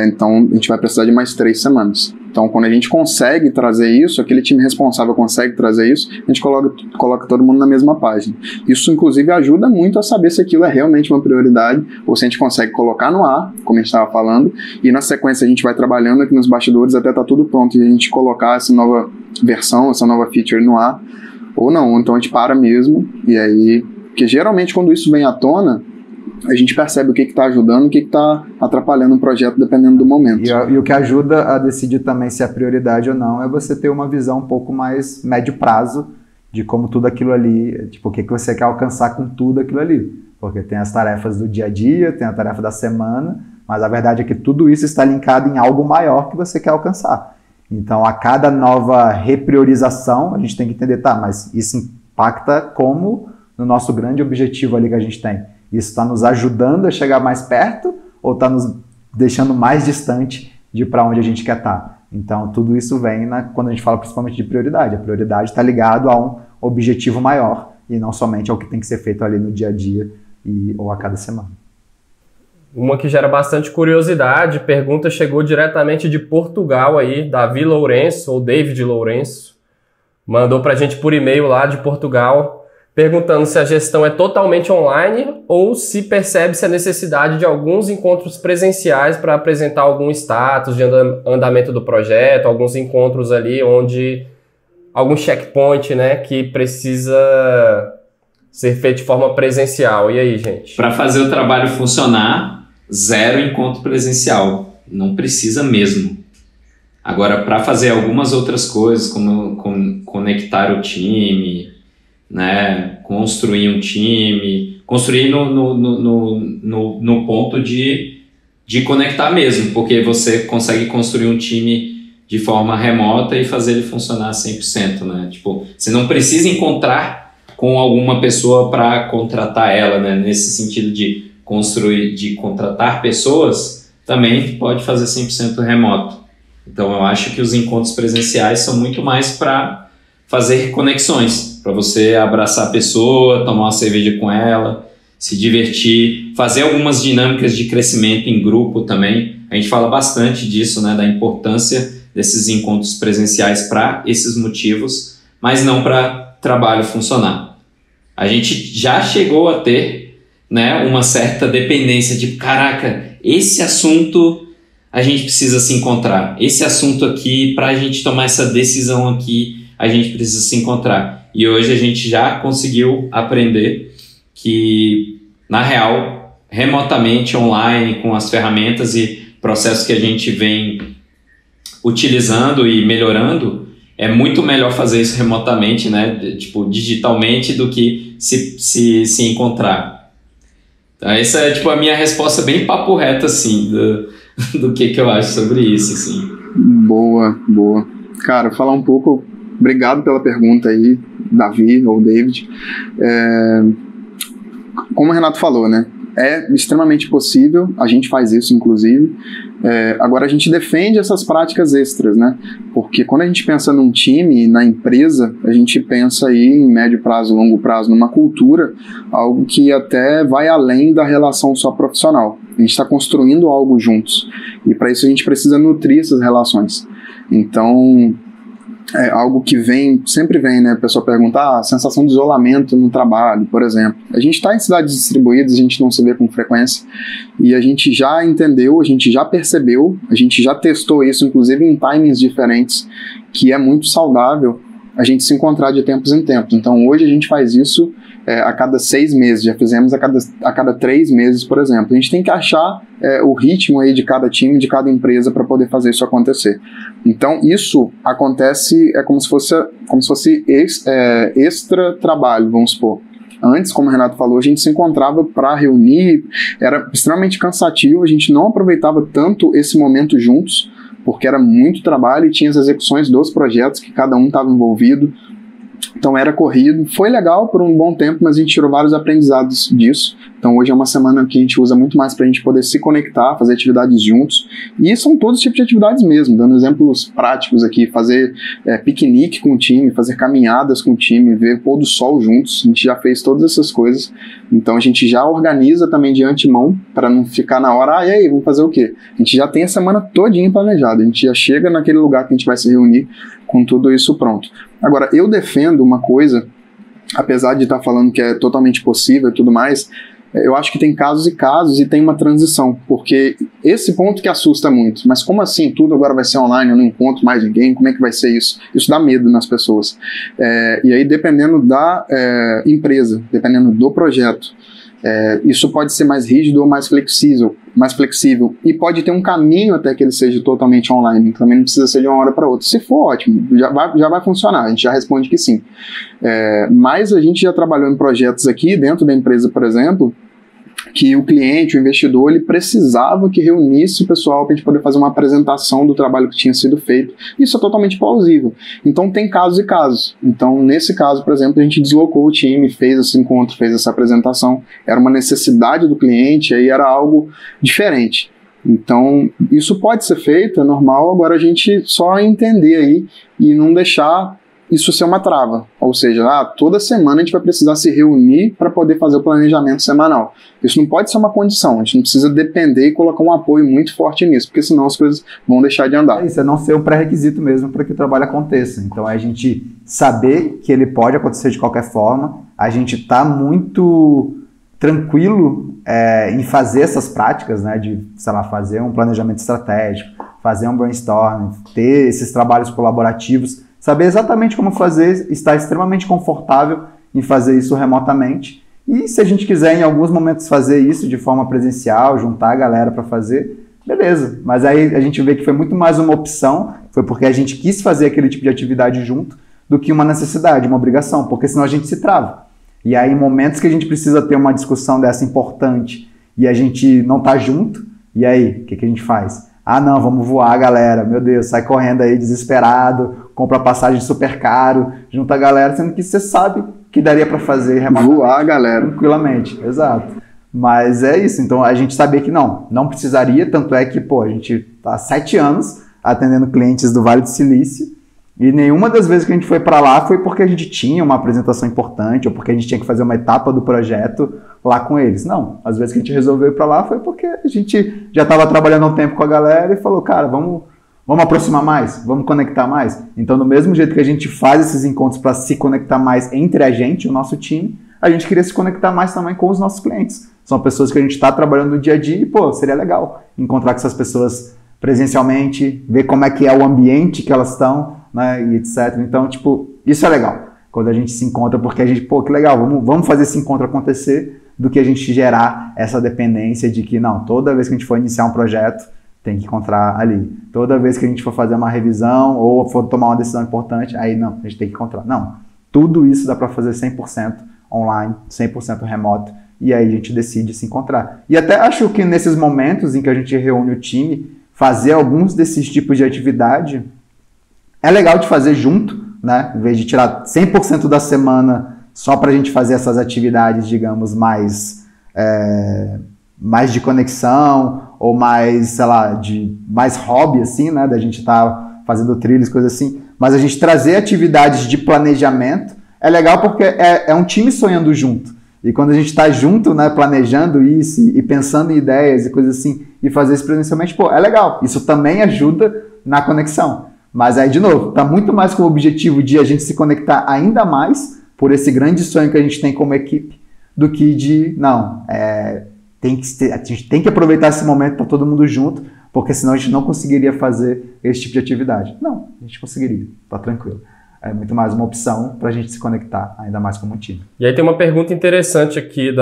então a gente vai precisar de mais 3 semanas. Então, quando a gente consegue trazer isso, aquele time responsável consegue trazer isso, a gente coloca todo mundo na mesma página. Isso, inclusive, ajuda muito a saber se aquilo é realmente uma prioridade, ou se a gente consegue colocar no ar, como a gente estava falando, e na sequência a gente vai trabalhando aqui nos bastidores até estar tudo pronto, e a gente colocar essa nova versão, essa nova feature no ar, ou não, então a gente para mesmo, e aí... Porque geralmente quando isso vem à tona, a gente percebe o que está ajudando, o que está atrapalhando o projeto, dependendo do momento. E o que ajuda a decidir também se é prioridade ou não é você ter uma visão um pouco mais médio prazo de como tudo aquilo ali, tipo, o que você quer alcançar com tudo aquilo ali. Porque tem as tarefas do dia a dia, tem a tarefa da semana, mas a verdade é que tudo isso está linkado em algo maior que você quer alcançar. Então, a cada nova repriorização, a gente tem que entender, tá, mas isso impacta como no nosso grande objetivo ali que a gente tem? Isso está nos ajudando a chegar mais perto ou está nos deixando mais distante de para onde a gente quer estar? Então, tudo isso vem quando a gente fala principalmente de prioridade. A prioridade está ligado a um objetivo maior e não somente ao que tem que ser feito ali no dia a dia ou a cada semana. Uma que gera bastante curiosidade, pergunta chegou diretamente de Portugal aí, Davi Lourenço, ou David Lourenço, mandou pra gente por e-mail lá de Portugal, perguntando se a gestão é totalmente online ou se percebe-se a necessidade de alguns encontros presenciais para apresentar algum status de andamento do projeto, alguns encontros ali onde algum checkpoint, né, que precisa ser feito de forma presencial. E aí, gente? Para fazer o trabalho funcionar, 0 encontro presencial. Não precisa mesmo. Agora, para fazer algumas outras coisas, como conectar o time, né, construir um time, construir no ponto de conectar mesmo, porque você consegue construir um time de forma remota e fazer ele funcionar 100%, né? Tipo, você não precisa encontrar com alguma pessoa para contratar ela, né? Nesse sentido de construir, de contratar pessoas, também pode fazer 100% remoto. Então, eu acho que os encontros presenciais são muito mais para fazer conexões, para você abraçar a pessoa, tomar uma cerveja com ela, se divertir, fazer algumas dinâmicas de crescimento em grupo também. A gente fala bastante disso, né, da importância desses encontros presenciais para esses motivos, mas não para trabalho funcionar. A gente já chegou a ter, né, uma certa dependência de, caraca, esse assunto a gente precisa se encontrar. Esse assunto aqui, para a gente tomar essa decisão aqui, a gente precisa se encontrar. E hoje a gente já conseguiu aprender que, na real, remotamente, online, com as ferramentas e processos que a gente vem utilizando e melhorando, é muito melhor fazer isso remotamente, né? Tipo, digitalmente, do que se encontrar. Então, essa é tipo a minha resposta bem papo reto, assim, do que eu acho sobre isso, assim. Boa. Cara, falar um pouco, obrigado pela pergunta aí, Davi ou David. Como o Renato falou, né? É extremamente possível, a gente faz isso, inclusive. Agora, a gente defende essas práticas extras, né? Porque quando a gente pensa num time, na empresa, a gente pensa aí em médio prazo, longo prazo, numa cultura, algo que até vai além da relação só profissional. A gente está construindo algo juntos. E para isso a gente precisa nutrir essas relações. Então, é algo que sempre vem, né? A pessoa pergunta, a sensação de isolamento no trabalho, por exemplo. A gente está em cidades distribuídas, a gente não se vê com frequência, e a gente já entendeu, a gente já percebeu, a gente já testou isso, inclusive em timings diferentes, que é muito saudável a gente se encontrar de tempos em tempos. Então, hoje a gente faz isso a cada 6 meses, já fizemos a cada 3 meses, por exemplo. A gente tem que achar o ritmo aí de cada time, de cada empresa, para poder fazer isso acontecer. Então, isso acontece, como se fosse extra trabalho, vamos supor. Antes, como o Renato falou, a gente se encontrava para reunir, era extremamente cansativo, a gente não aproveitava tanto esse momento juntos, porque era muito trabalho e tinha as execuções dos projetos que cada um estava envolvido. Então era corrido, foi legal por um bom tempo, mas a gente tirou vários aprendizados disso. Então hoje é uma semana que a gente usa muito mais para a gente poder se conectar, fazer atividades juntos. E são todos os tipos de atividades mesmo, dando exemplos práticos aqui, fazer piquenique com o time, fazer caminhadas com o time, ver o pôr do sol juntos. A gente já fez todas essas coisas. Então a gente já organiza também de antemão, para não ficar na hora, e aí, vamos fazer o quê? A gente já tem a semana todinha planejada, a gente já chega naquele lugar que a gente vai se reunir com tudo isso pronto. Agora, eu defendo uma coisa, apesar de estar falando que é totalmente possível e tudo mais, eu acho que tem casos e casos e tem uma transição, porque esse ponto que assusta muito, mas como assim, tudo agora vai ser online, eu não encontro mais ninguém, como é que vai ser isso? Isso dá medo nas pessoas. E aí, dependendo da empresa, dependendo do projeto, isso pode ser mais rígido ou mais flexível, e pode ter um caminho até que ele seja totalmente online, também não precisa ser de uma hora para outra. Se for, ótimo, já vai funcionar, a gente já responde que sim. Mas a gente já trabalhou em projetos aqui dentro da empresa, por exemplo, que o cliente, o investidor, ele precisava que reunisse o pessoal para a gente poder fazer uma apresentação do trabalho que tinha sido feito. Isso é totalmente plausível. Então tem casos e casos. Então nesse caso, por exemplo, a gente deslocou o time, fez esse encontro, fez essa apresentação. Era uma necessidade do cliente, aí era algo diferente. Então isso pode ser feito, é normal, agora a gente só entender aí e não deixar isso ser uma trava, ou seja, toda semana a gente vai precisar se reunir para poder fazer o planejamento semanal. Isso não pode ser uma condição, a gente não precisa depender e colocar um apoio muito forte nisso, porque senão as coisas vão deixar de andar. Isso é não ser um pré-requisito mesmo para que o trabalho aconteça. Então é a gente saber que ele pode acontecer de qualquer forma, a gente está muito tranquilo em fazer essas práticas, né, de, sei lá, fazer um planejamento estratégico, fazer um brainstorming, ter esses trabalhos colaborativos, saber exatamente como fazer, estar extremamente confortável em fazer isso remotamente. E se a gente quiser em alguns momentos fazer isso de forma presencial, juntar a galera para fazer, beleza. Mas aí a gente vê que foi muito mais uma opção, foi porque a gente quis fazer aquele tipo de atividade junto, do que uma necessidade, uma obrigação, porque senão a gente se trava. E aí em momentos que a gente precisa ter uma discussão dessa importante e a gente não tá junto, e aí, o que a gente faz? Não, vamos voar, galera, meu Deus, sai correndo aí desesperado, compra passagem super caro, junta a galera, sendo que você sabe que daria para fazer remotamente. Voar, galera. Tranquilamente, exato. Mas é isso, então a gente sabia que não precisaria, tanto é que, a gente tá há 7 anos atendendo clientes do Vale do Silício, e nenhuma das vezes que a gente foi para lá foi porque a gente tinha uma apresentação importante ou porque a gente tinha que fazer uma etapa do projeto lá com eles. Não, às vezes que a gente resolveu ir para lá foi porque a gente já estava trabalhando há um tempo com a galera e falou, cara, vamos aproximar mais, vamos conectar mais. Então, do mesmo jeito que a gente faz esses encontros para se conectar mais entre a gente, o nosso time, a gente queria se conectar mais também com os nossos clientes. São pessoas que a gente está trabalhando no dia a dia e, seria legal encontrar com essas pessoas presencialmente, ver como é que é o ambiente que elas estão, né, e etc. Então, isso é legal, quando a gente se encontra, porque a gente, que legal, vamos fazer esse encontro acontecer, do que a gente gerar essa dependência de que, não, toda vez que a gente for iniciar um projeto, tem que encontrar ali. Toda vez que a gente for fazer uma revisão ou for tomar uma decisão importante, aí não, a gente tem que encontrar. Não, tudo isso dá para fazer 100% online, 100% remoto, e aí a gente decide se encontrar. E até acho que nesses momentos em que a gente reúne o time, fazer alguns desses tipos de atividade é legal de fazer junto, né? Em vez de tirar 100% da semana só para a gente fazer essas atividades, digamos, mais de conexão ou mais, sei lá, de mais hobby, assim, né? Da gente estar fazendo trilhos, coisas assim. Mas a gente trazer atividades de planejamento é legal porque é um time sonhando junto. E quando a gente está junto, né, planejando isso e pensando em ideias e coisas assim, e fazer isso presencialmente, é legal. Isso também ajuda na conexão. Mas aí, de novo, está muito mais com o objetivo de a gente se conectar ainda mais por esse grande sonho que a gente tem como equipe, do que de, a gente tem que aproveitar esse momento para todo mundo junto, porque senão a gente não conseguiria fazer esse tipo de atividade. Não, a gente conseguiria, tá tranquilo. É muito mais uma opção para a gente se conectar ainda mais como um time. E aí tem uma pergunta interessante aqui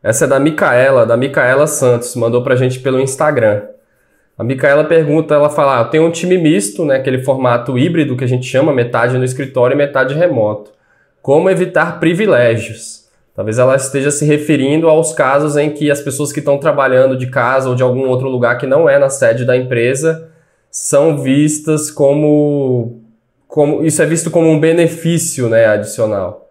essa é da Micaela Santos, mandou pra gente pelo Instagram. A Micaela pergunta, ela fala, eu tenho um time misto, né, aquele formato híbrido que a gente chama, metade no escritório e metade remoto. Como evitar privilégios? Talvez ela esteja se referindo aos casos em que as pessoas que estão trabalhando de casa ou de algum outro lugar que não é na sede da empresa são vistas como isso é visto como um benefício, né, adicional.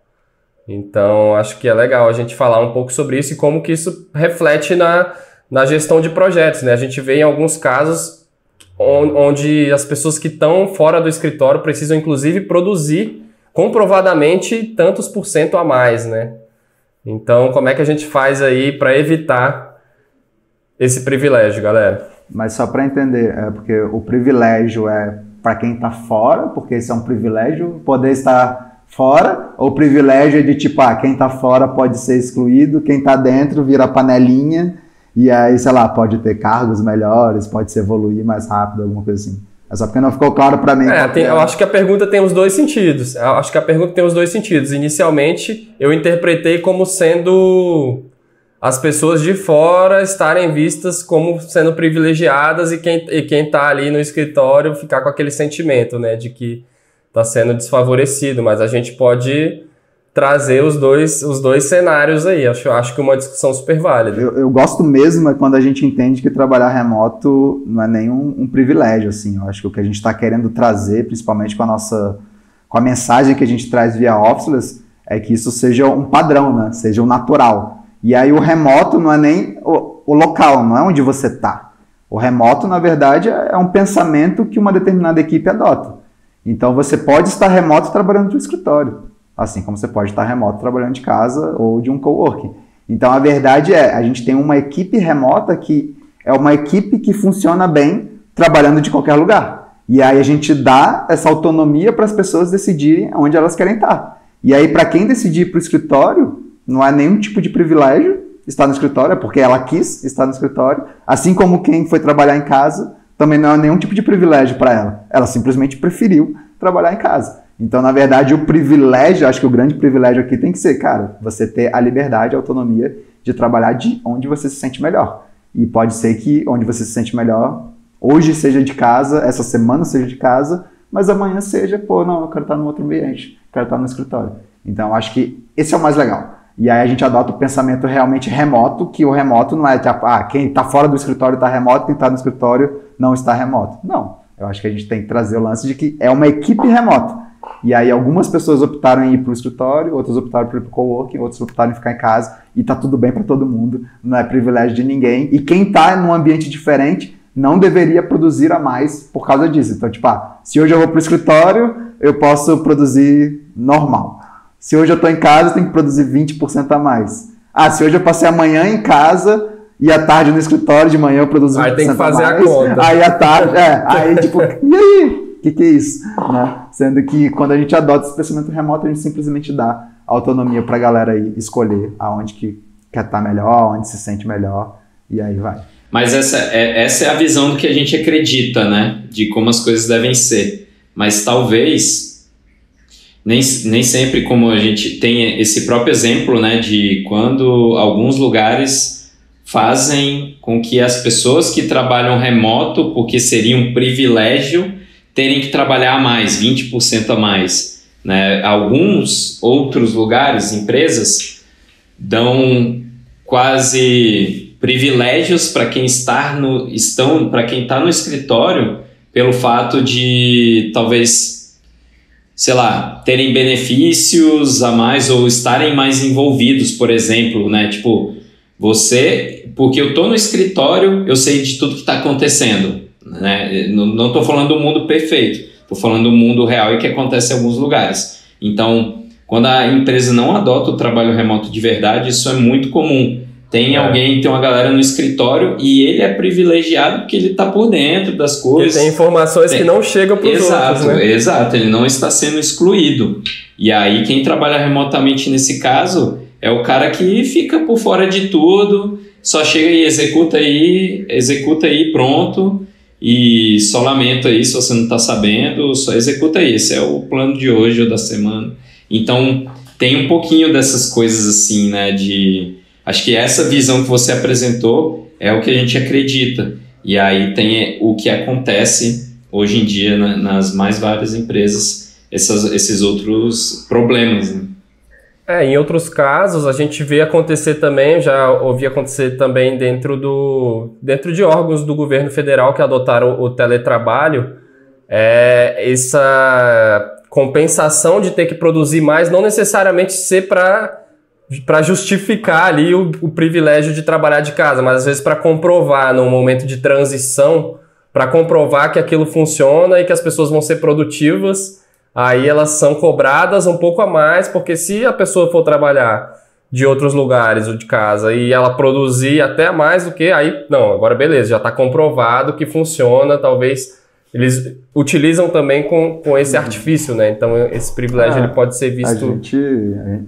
Então, acho que é legal a gente falar um pouco sobre isso e como que isso reflete na gestão de projetos, né? A gente vê em alguns casos onde as pessoas que estão fora do escritório precisam, inclusive, produzir comprovadamente tantos % a mais, né? Então, como é que a gente faz aí para evitar esse privilégio, galera? Mas só para entender, porque o privilégio é para quem está fora, porque isso é um privilégio, poder estar fora, ou o privilégio é de quem está fora pode ser excluído, quem está dentro vira panelinha, e aí, sei lá, pode ter cargos melhores, pode se evoluir mais rápido, alguma coisa assim. É só porque não ficou claro para mim. Eu acho que a pergunta tem os dois sentidos. Inicialmente, eu interpretei como sendo as pessoas de fora estarem vistas como sendo privilegiadas e quem está ali no escritório ficar com aquele sentimento, né, de que está sendo desfavorecido. Mas a gente pode trazer os dois cenários aí. Acho que uma discussão super válida. Eu gosto mesmo é quando a gente entende que trabalhar remoto não é nenhum um privilégio, assim. Eu acho que o que a gente está querendo trazer, principalmente com a mensagem que a gente traz via Officeless, é que isso seja um padrão, né? Seja um natural. E aí o remoto não é nem o local, não é onde você está. O remoto, na verdade, é um pensamento que uma determinada equipe adota. Então você pode estar remoto trabalhando de um escritório, assim como você pode estar remoto trabalhando de casa ou de um coworking. Então a verdade é, a gente tem uma equipe remota que é uma equipe que funciona bem trabalhando de qualquer lugar. E aí a gente dá essa autonomia para as pessoas decidirem onde elas querem estar. E aí para quem decidir ir para o escritório, não há nenhum tipo de privilégio estar no escritório, é porque ela quis estar no escritório, assim como quem foi trabalhar em casa, também não há nenhum tipo de privilégio para ela. Ela simplesmente preferiu trabalhar em casa. Então, na verdade, o privilégio, acho que o grande privilégio aqui tem que ser, cara, você ter a liberdade, a autonomia de trabalhar de onde você se sente melhor. E pode ser que onde você se sente melhor, hoje seja de casa, essa semana seja de casa, mas amanhã seja, não, eu quero estar num outro ambiente, quero estar no escritório. Então, acho que esse é o mais legal. E aí a gente adota o pensamento realmente remoto, que o remoto não é tipo, quem está fora do escritório está remoto, quem está no escritório não está remoto. Não, eu acho que a gente tem que trazer o lance de que é uma equipe remota. E aí algumas pessoas optaram em ir para o escritório, outras optaram por ir para o coworking, outras optaram em ficar em casa, e tá tudo bem para todo mundo, não é privilégio de ninguém. E quem está num ambiente diferente não deveria produzir a mais por causa disso. Então, tipo, se hoje eu vou para o escritório, eu posso produzir normal. Se hoje eu estou em casa, eu tenho que produzir 20% a mais. Se hoje eu passei a manhã em casa e à tarde no escritório, de manhã eu produzo 20% a mais. Aí tem que fazer a conta. Aí à tarde, aí tipo, e aí? O que é isso? Né? Sendo que quando a gente adota esse pensamento remoto, a gente simplesmente dá autonomia para a galera aí escolher aonde que quer estar melhor, onde se sente melhor, e aí vai. Mas essa é a visão do que a gente acredita, né? De como as coisas devem ser. Mas talvez... Nem sempre, como a gente tem esse próprio exemplo, né, de quando alguns lugares fazem com que as pessoas que trabalham remoto, porque seria um privilégio, terem que trabalhar a mais, 20% a mais. Né? Alguns outros lugares, empresas, dão quase privilégios para quem está no escritório pelo fato de talvez... sei lá, terem benefícios a mais ou estarem mais envolvidos, por exemplo, né? Tipo, porque eu tô no escritório, eu sei de tudo que está acontecendo, né? Não tô falando do mundo perfeito, tô falando do mundo real e que acontece em alguns lugares. Então, quando a empresa não adota o trabalho remoto de verdade, isso é muito comum. Tem uma galera no escritório e ele é privilegiado porque ele está por dentro das coisas. Ele tem informações que não chegam para os outros, né? Exato, ele não está sendo excluído. E aí quem trabalha remotamente nesse caso é o cara que fica por fora de tudo, só chega e executa aí, pronto, e só lamenta aí se você não está sabendo, só executa aí, esse é o plano de hoje ou da semana. Então tem um pouquinho dessas coisas assim, né, acho que essa visão que você apresentou é o que a gente acredita. E aí tem o que acontece hoje em dia nas mais várias empresas, esses outros problemas. Né? Em outros casos, a gente vê acontecer também, já ouvi acontecer também dentro de órgãos do governo federal que adotaram o teletrabalho, essa compensação de ter que produzir mais, não necessariamente ser para justificar ali o privilégio de trabalhar de casa, mas às vezes para comprovar num momento de transição, para comprovar que aquilo funciona e que as pessoas vão ser produtivas, aí elas são cobradas um pouco a mais, porque se a pessoa for trabalhar de outros lugares ou de casa e ela produzir até mais do que, aí não, agora beleza, já está comprovado que funciona, talvez eles utilizam também com esse artifício, né? Então esse privilégio ele pode ser visto...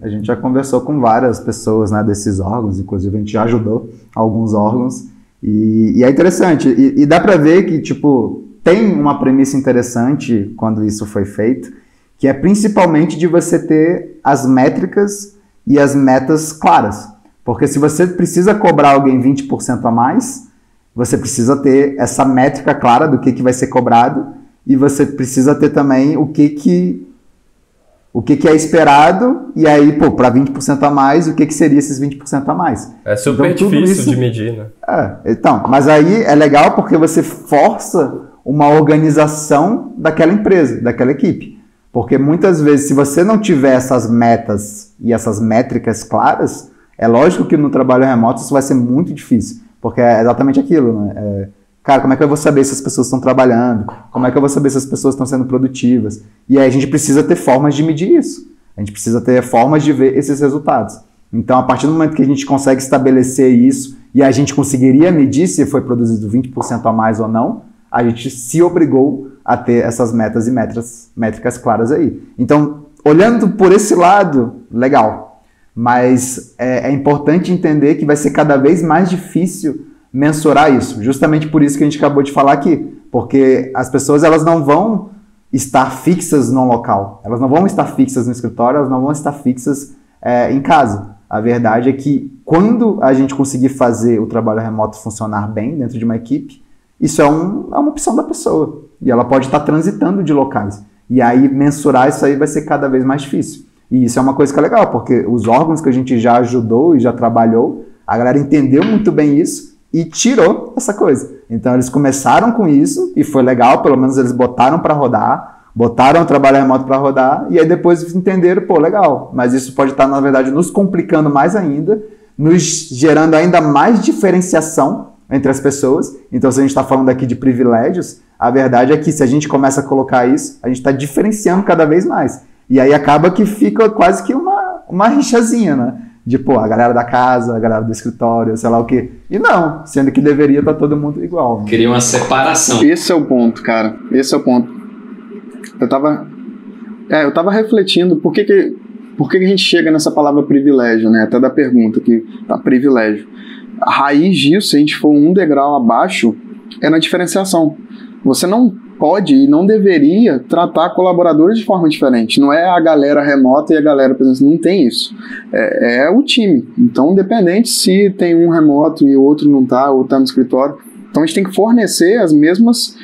A gente já conversou com várias pessoas, né, desses órgãos, inclusive a gente já ajudou alguns órgãos, e é interessante, e dá para ver que, tipo, tem uma premissa interessante quando isso foi feito, que é principalmente de você ter as métricas e as metas claras. Porque se você precisa cobrar alguém 20% a mais, você precisa ter essa métrica clara do que vai ser cobrado e você precisa ter também o que o que é esperado, e aí, para 20% a mais, o que seria esses 20% a mais? É super difícil de medir, né? Então, mas aí é legal porque você força uma organização daquela empresa, daquela equipe. Porque muitas vezes, se você não tiver essas metas e essas métricas claras, é lógico que no trabalho remoto isso vai ser muito difícil, porque é exatamente aquilo, né? Cara, como é que eu vou saber se as pessoas estão trabalhando? Como é que eu vou saber se as pessoas estão sendo produtivas? E aí a gente precisa ter formas de medir isso. A gente precisa ter formas de ver esses resultados. Então, a partir do momento que a gente consegue estabelecer isso e a gente conseguiria medir se foi produzido 20% a mais ou não, a gente se obrigou a ter essas metas e métricas claras aí. Então, olhando por esse lado, legal. Mas é importante entender que vai ser cada vez mais difícil mensurar isso. Justamente por isso que a gente acabou de falar aqui. Porque as pessoas elas não vão estar fixas no local. Elas não vão estar fixas no escritório, elas não vão estar fixas em casa. A verdade é que quando a gente conseguir fazer o trabalho remoto funcionar bem dentro de uma equipe, isso é uma opção da pessoa. E ela pode estar transitando de locais. E aí mensurar isso aí vai ser cada vez mais difícil. E isso é uma coisa que é legal, porque os órgãos que a gente já ajudou e já trabalhou, a galera entendeu muito bem isso e tirou essa coisa. Então eles começaram com isso e foi legal, pelo menos eles botaram para rodar, botaram o trabalho remoto para rodar e aí depois entenderam, pô, legal, mas isso pode estar, na verdade, nos complicando mais ainda, nos gerando ainda mais diferenciação entre as pessoas. Então, se a gente está falando aqui de privilégios, a verdade é que se a gente começa a colocar isso, a gente está diferenciando cada vez mais. E aí acaba que fica quase que uma rixazinha, né? De, pô, a galera da casa, a galera do escritório, sei lá o quê. E não, sendo que deveria estar todo mundo igual. Né? Queria uma separação. Esse é o ponto, cara. Esse é o ponto. Eu tava refletindo por que a gente chega nessa palavra privilégio, né? Até da pergunta que tá privilégio. A raiz disso, se a gente for um degrau abaixo, é na diferenciação. Você não pode e não deveria tratar colaboradores de forma diferente. Não é a galera remota e a galera presencial. Não tem isso. É o time. Então, independente se tem um remoto e o outro não está, ou está no escritório. Então, a gente tem que fornecer as mesmas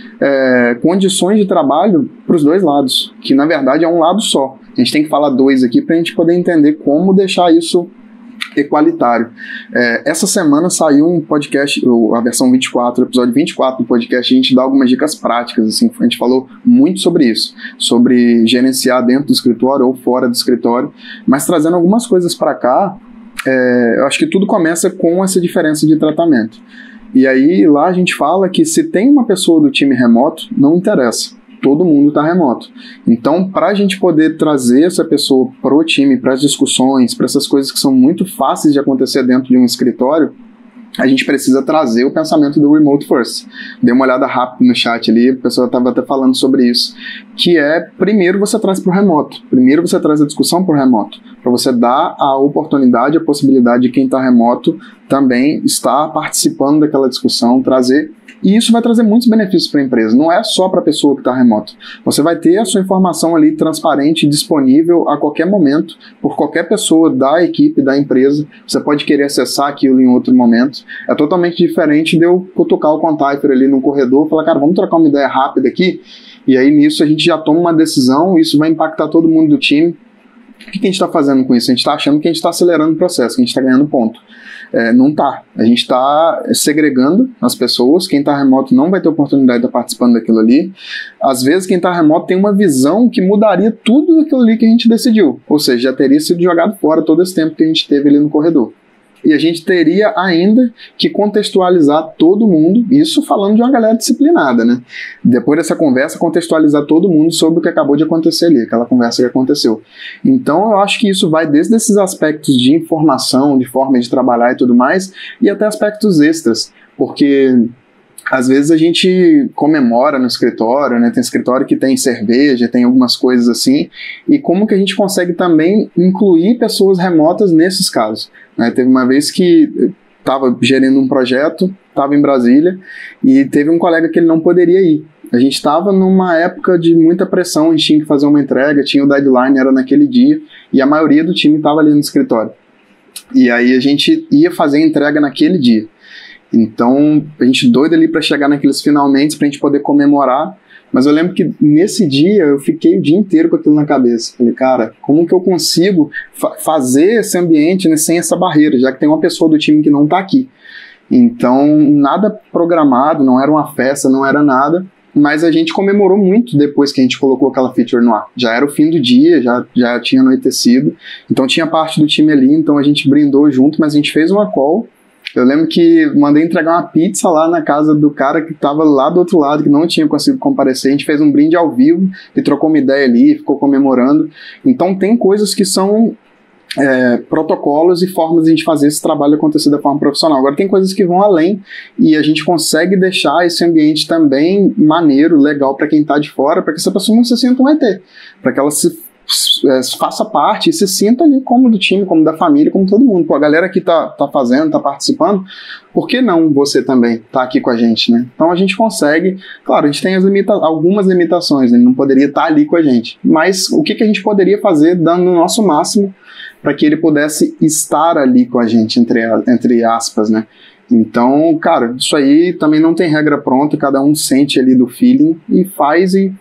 condições de trabalho para os dois lados, que na verdade é um lado só. A gente tem que falar dois aqui para a gente poder entender como deixar isso equalitário. Essa semana saiu um podcast, a versão 24, o episódio 24 do podcast, a gente dá algumas dicas práticas, assim, a gente falou muito sobre isso, sobre gerenciar dentro do escritório ou fora do escritório, mas trazendo algumas coisas para cá, eu acho que tudo começa com essa diferença de tratamento. E aí lá a gente fala que se tem uma pessoa do time remoto, não interessa. Todo mundo está remoto. Então, para a gente poder trazer essa pessoa para o time, para as discussões, para essas coisas que são muito fáceis de acontecer dentro de um escritório, a gente precisa trazer o pensamento do remote first. Dei uma olhada rápida no chat ali, a pessoa estava até falando sobre isso, que primeiro você traz para o remoto, primeiro você traz a discussão para o remoto, para você dar a oportunidade, a possibilidade de quem está remoto também estar participando daquela discussão, trazer. E isso vai trazer muitos benefícios para a empresa, não é só para a pessoa que está remoto. Você vai ter a sua informação ali transparente, disponível a qualquer momento, por qualquer pessoa da equipe, da empresa. Você pode querer acessar aquilo em outro momento. É totalmente diferente de eu cutucar o Container ali no corredor e falar, cara, vamos trocar uma ideia rápida aqui, e aí nisso a gente já toma uma decisão, isso vai impactar todo mundo do time. O que a gente está fazendo com isso? A gente está achando que a gente está acelerando o processo, que a gente está ganhando ponto. Não está. A gente está segregando as pessoas. Quem está remoto não vai ter oportunidade de estar participando daquilo ali. Às vezes, quem está remoto tem uma visão que mudaria tudo daquilo ali que a gente decidiu. Ou seja, já teria sido jogado fora todo esse tempo que a gente teve ali no corredor. E a gente teria ainda que contextualizar todo mundo, isso falando de uma galera disciplinada, né? Depois dessa conversa, contextualizar todo mundo sobre o que acabou de acontecer ali, aquela conversa que aconteceu. Então, eu acho que isso vai desde esses aspectos de informação, de forma de trabalhar e tudo mais, e até aspectos extras, porque às vezes a gente comemora no escritório, né? Tem escritório que tem cerveja, tem algumas coisas assim, e como que a gente consegue também incluir pessoas remotas nesses casos, né? Teve uma vez que estava gerindo um projeto, estava em Brasília, e teve um colega que ele não poderia ir. A gente estava numa época de muita pressão, a gente tinha que fazer uma entrega, tinha o deadline, era naquele dia, e a maioria do time estava ali no escritório. E aí a gente ia fazer a entrega naquele dia. Então, a gente doido ali para chegar naqueles finalmente, para a gente poder comemorar, Mas eu lembro que nesse dia eu fiquei o dia inteiro com aquilo na cabeça. Falei, cara, como que eu consigo fazer esse ambiente, né, sem essa barreira, já que tem uma pessoa do time que não está aqui. Então, nada programado, não era uma festa, não era nada, mas a gente comemorou muito depois que a gente colocou aquela feature no ar. Já era o fim do dia, já tinha anoitecido, então tinha parte do time ali, então a gente brindou junto, mas a gente fez uma call. Eu lembro que mandei entregar uma pizza lá na casa do cara que estava lá do outro lado, que não tinha conseguido comparecer. A gente fez um brinde ao vivo e trocou uma ideia ali, ficou comemorando. Então tem coisas que são protocolos e formas de a gente fazer esse trabalho acontecer da forma profissional. Agora tem coisas que vão além e a gente consegue deixar esse ambiente também maneiro, legal para quem está de fora, para que essa pessoa não se sinta um ET, para que ela faça parte e se sinta ali como do time, como da família, como todo mundo. Pô, a galera que tá fazendo, tá participando, por que não você também tá aqui com a gente, né? Então a gente consegue, claro, a gente tem algumas limitações, ele não poderia estar ali com a gente, mas o que a gente poderia fazer dando o nosso máximo para que ele pudesse estar ali com a gente, entre aspas, né? Então, cara, isso aí também não tem regra pronta, cada um sente ali do feeling e faz e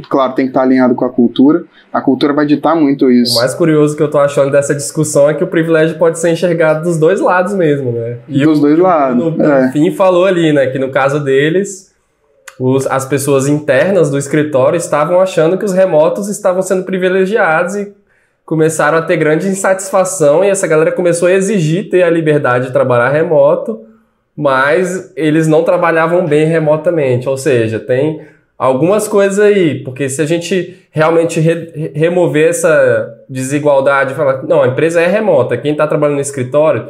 claro, tem que estar alinhado com a cultura vai ditar muito isso. O mais curioso que eu tô achando dessa discussão é que o privilégio pode ser enxergado dos dois lados mesmo, né? E dos dois lados. No fim falou ali, né, que no caso deles, as pessoas internas do escritório estavam achando que os remotos estavam sendo privilegiados e começaram a ter grande insatisfação e essa galera começou a exigir ter a liberdade de trabalhar remoto, mas eles não trabalhavam bem remotamente, ou seja, tem algumas coisas aí, porque se a gente realmente remover essa desigualdade e falar, não, a empresa é remota, quem está trabalhando no escritório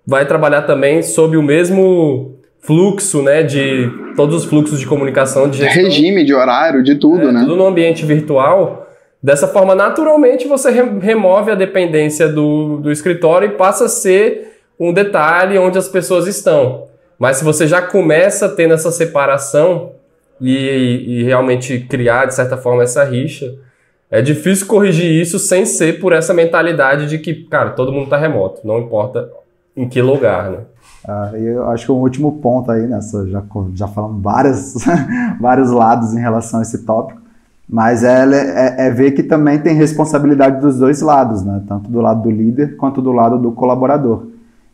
vai trabalhar também sob o mesmo fluxo, né, de todos os fluxos de comunicação, de gestão, regime, de horário, de tudo, né? Tudo no ambiente virtual. Dessa forma, naturalmente, você remove a dependência do escritório e passa a ser um detalhe onde as pessoas estão. Mas se você já começa tendo essa separação e realmente criar, de certa forma, essa rixa, é difícil corrigir isso sem ser por essa mentalidade de que, cara, todo mundo está remoto, não importa em que lugar, né? Eu acho que o último ponto aí, nessa, já falamos vários lados em relação a esse tópico, mas é ver que também tem responsabilidade dos dois lados, né? Tanto do lado do líder quanto do lado do colaborador.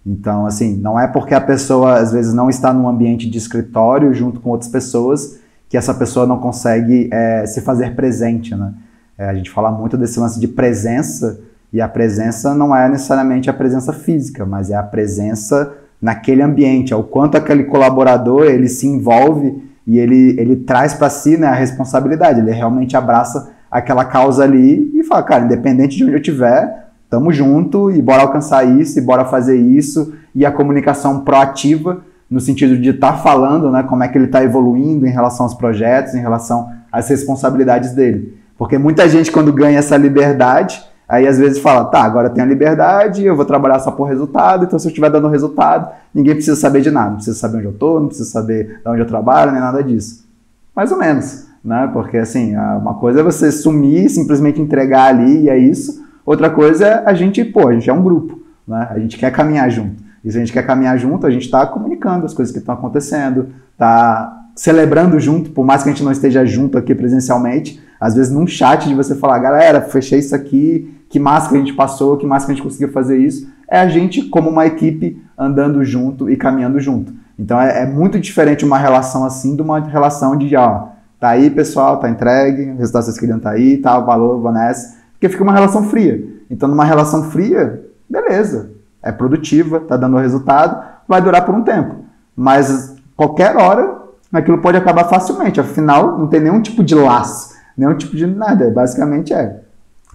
Então, assim, não é porque a pessoa às vezes não está num ambiente de escritório junto com outras pessoas que essa pessoa não consegue se fazer presente, né? A gente fala muito desse lance de presença, e a presença não é necessariamente a presença física, mas é a presença naquele ambiente, é o quanto aquele colaborador ele se envolve e ele traz para si, né, a responsabilidade, ele realmente abraça aquela causa ali e fala, cara, independente de onde eu estiver, tamo junto e bora alcançar isso, e bora fazer isso, e a comunicação proativa, no sentido de estar falando, né, como é que ele está evoluindo em relação aos projetos, em relação às responsabilidades dele. Porque muita gente, quando ganha essa liberdade, aí às vezes fala, tá, agora eu tenho a liberdade, eu vou trabalhar só por resultado, então se eu estiver dando resultado, ninguém precisa saber de nada, não precisa saber onde eu estou, não precisa saber de onde eu trabalho, nem nada disso. Mais ou menos, né? Porque assim, uma coisa é você sumir, simplesmente entregar ali e é isso, outra coisa é a gente é um grupo, né? A gente quer caminhar junto. E se a gente quer caminhar junto, a gente está comunicando as coisas que estão acontecendo, está celebrando junto, por mais que a gente não esteja junto aqui presencialmente, às vezes num chat de você falar, galera, fechei isso aqui, que massa que a gente passou, que massa que a gente conseguiu fazer isso, é a gente como uma equipe andando junto e caminhando junto. Então é muito diferente uma relação assim de uma relação de, ó, tá aí pessoal, tá entregue, o resultado que vocês queriam tá aí, tá, o valor, Vanessa, porque fica uma relação fria. Então numa relação fria, beleza, é produtiva, tá dando resultado, vai durar por um tempo. Mas qualquer hora, aquilo pode acabar facilmente, afinal não tem nenhum tipo de laço, nenhum tipo de nada, basicamente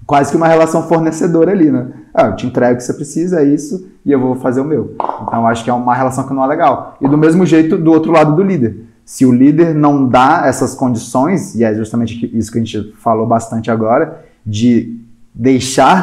quase que uma relação fornecedora ali, né? Eu te entrego o que você precisa, é isso, e eu vou fazer o meu. Então, acho que é uma relação que não é legal. E do mesmo jeito, do outro lado do líder. Se o líder não dá essas condições, e é justamente isso que a gente falou bastante agora, de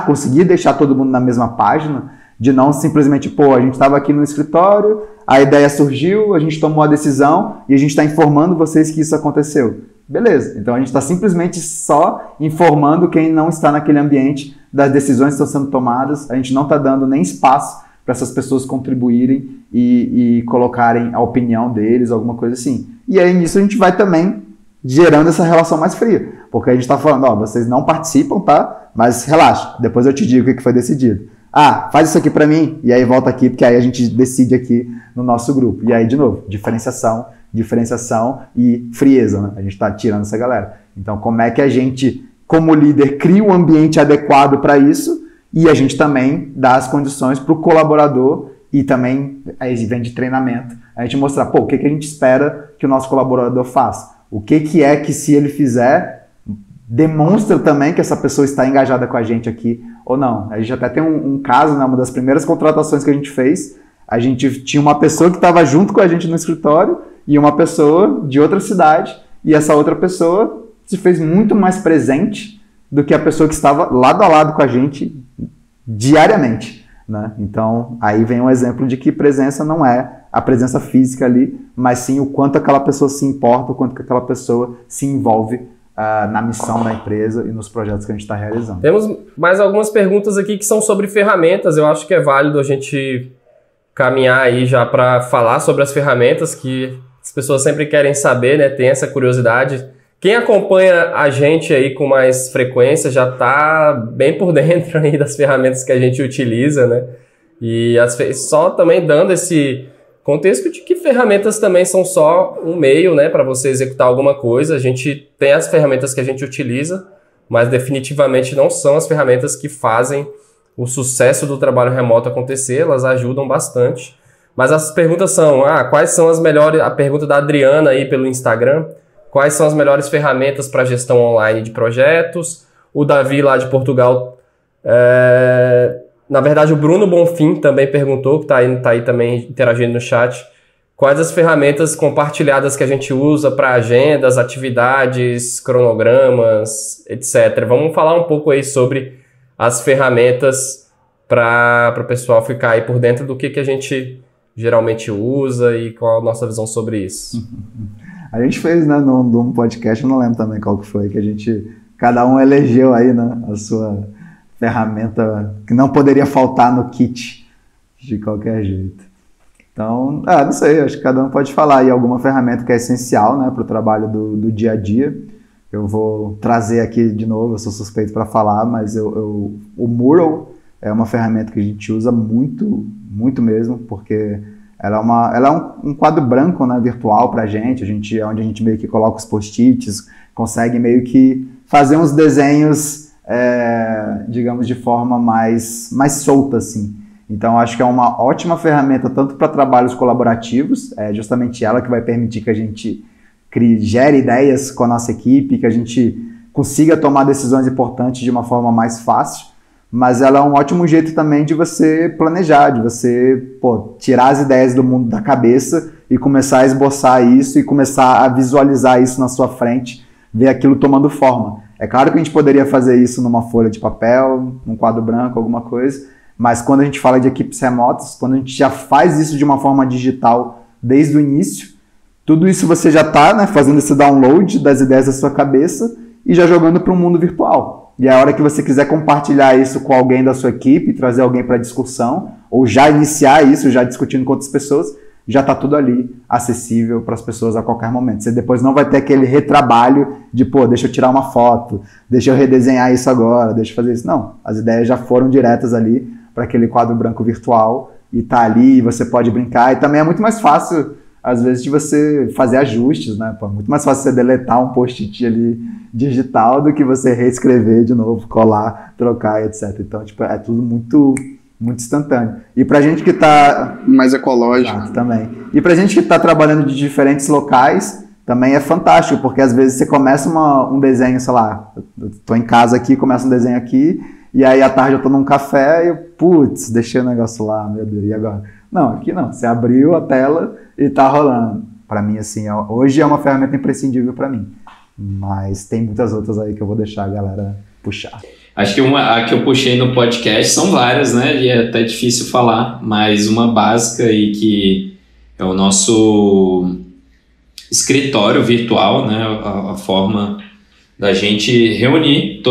conseguir deixar todo mundo na mesma página, de não simplesmente, a gente estava aqui no escritório, a ideia surgiu, a gente tomou a decisão, e a gente está informando vocês que isso aconteceu. Beleza, então a gente está simplesmente só informando quem não está naquele ambiente das decisões que estão sendo tomadas, a gente não está dando nem espaço para essas pessoas contribuírem e colocarem a opinião deles, alguma coisa assim. E aí nisso a gente vai também gerando essa relação mais fria. Porque a gente está falando, ó, vocês não participam, tá? Mas relaxa, depois eu te digo o que foi decidido. Ah, faz isso aqui para mim, e aí volta aqui, porque aí a gente decide aqui no nosso grupo. E aí, de novo, diferenciação e frieza, né? A gente está tirando essa galera. Então, como é que a gente, como líder, cria um ambiente adequado para isso e a gente também dá as condições para o colaborador e também, aí vem de treinamento, a gente mostrar, pô, o que a gente espera que o nosso colaborador faça? O que é que, se ele fizer, demonstra também que essa pessoa está engajada com a gente aqui ou não. A gente até tem um caso, né, uma das primeiras contratações que a gente fez, a gente tinha uma pessoa que estava junto com a gente no escritório e uma pessoa de outra cidade, e essa outra pessoa se fez muito mais presente do que a pessoa que estava lado a lado com a gente diariamente, né? Então, aí vem um exemplo de que presença não é a presença física ali, mas sim o quanto aquela pessoa se importa, o quanto que aquela pessoa se envolve na missão da empresa e nos projetos que a gente está realizando. Temos mais algumas perguntas aqui que são sobre ferramentas. Eu acho que é válido a gente caminhar aí já para falar sobre as ferramentas que as pessoas sempre querem saber, né? Tem essa curiosidade. Quem acompanha a gente aí com mais frequência já está bem por dentro aí das ferramentas que a gente utiliza, né? E só também dando esse contexto de que ferramentas também são só um meio, né, para você executar alguma coisa. A gente tem as ferramentas que a gente utiliza, mas definitivamente não são as ferramentas que fazem o sucesso do trabalho remoto acontecer. Elas ajudam bastante. Mas as perguntas são, quais são as melhores... A pergunta da Adriana aí pelo Instagram. Quais são as melhores ferramentas para gestão online de projetos? O Davi lá de Portugal... Na verdade, o Bruno Bonfim também perguntou, que tá aí também interagindo no chat, quais as ferramentas compartilhadas que a gente usa para agendas, atividades, cronogramas, etc. Vamos falar um pouco aí sobre as ferramentas para o pessoal ficar aí por dentro do que a gente geralmente usa e qual a nossa visão sobre isso. A gente fez, né, num podcast, eu não lembro também qual que foi, que a gente, cada um elegeu aí, né, a sua ferramenta que não poderia faltar no kit de qualquer jeito. Então, não sei, acho que cada um pode falar aí alguma ferramenta que é essencial, né, para o trabalho do dia a dia. Eu vou trazer aqui de novo, eu sou suspeito para falar, mas o Mural é uma ferramenta que a gente usa muito, muito mesmo, porque ela é um quadro branco, né, virtual para a gente, onde a gente meio que coloca os post-its, consegue meio que fazer uns desenhos digamos, de forma mais solta, assim. Então, acho que é uma ótima ferramenta tanto para trabalhos colaborativos, é justamente ela que vai permitir que a gente gere ideias com a nossa equipe, que a gente consiga tomar decisões importantes de uma forma mais fácil, mas ela é um ótimo jeito também de você planejar, de você tirar as ideias do mundo da cabeça e começar a esboçar isso e começar a visualizar isso na sua frente, ver aquilo tomando forma. É claro que a gente poderia fazer isso numa folha de papel, num quadro branco, alguma coisa, mas quando a gente fala de equipes remotas, quando a gente já faz isso de uma forma digital desde o início, tudo isso você já está, né, fazendo esse download das ideias da sua cabeça e já jogando para o mundo virtual. E a hora que você quiser compartilhar isso com alguém da sua equipe, trazer alguém para a discussão, ou já iniciar isso, já discutindo com outras pessoas, já está tudo ali acessível para as pessoas a qualquer momento. Você depois não vai ter aquele retrabalho de, deixa eu tirar uma foto, deixa eu redesenhar isso agora, deixa eu fazer isso. Não, as ideias já foram diretas ali para aquele quadro branco virtual e tá ali, e você pode brincar. E também é muito mais fácil, às vezes, de você fazer ajustes, né? Muito mais fácil você deletar um post-it ali digital do que você reescrever de novo, colar, trocar, etc. Então, é tudo muito instantâneo. E pra gente que tá... mais ecológico. Exato, também. E pra gente que tá trabalhando de diferentes locais, também é fantástico, porque às vezes você começa um desenho, sei lá, eu tô em casa aqui, começa um desenho aqui, e aí à tarde eu tô num café e deixei o negócio lá, meu Deus, e agora? Não, aqui não, você abriu a tela e tá rolando. Pra mim, assim, hoje é uma ferramenta imprescindível pra mim, mas tem muitas outras aí que eu vou deixar a galera puxar. Acho que a que eu puxei no podcast são várias, né? E é até difícil falar, mas uma básica e que é o nosso escritório virtual, né? A forma da gente reunir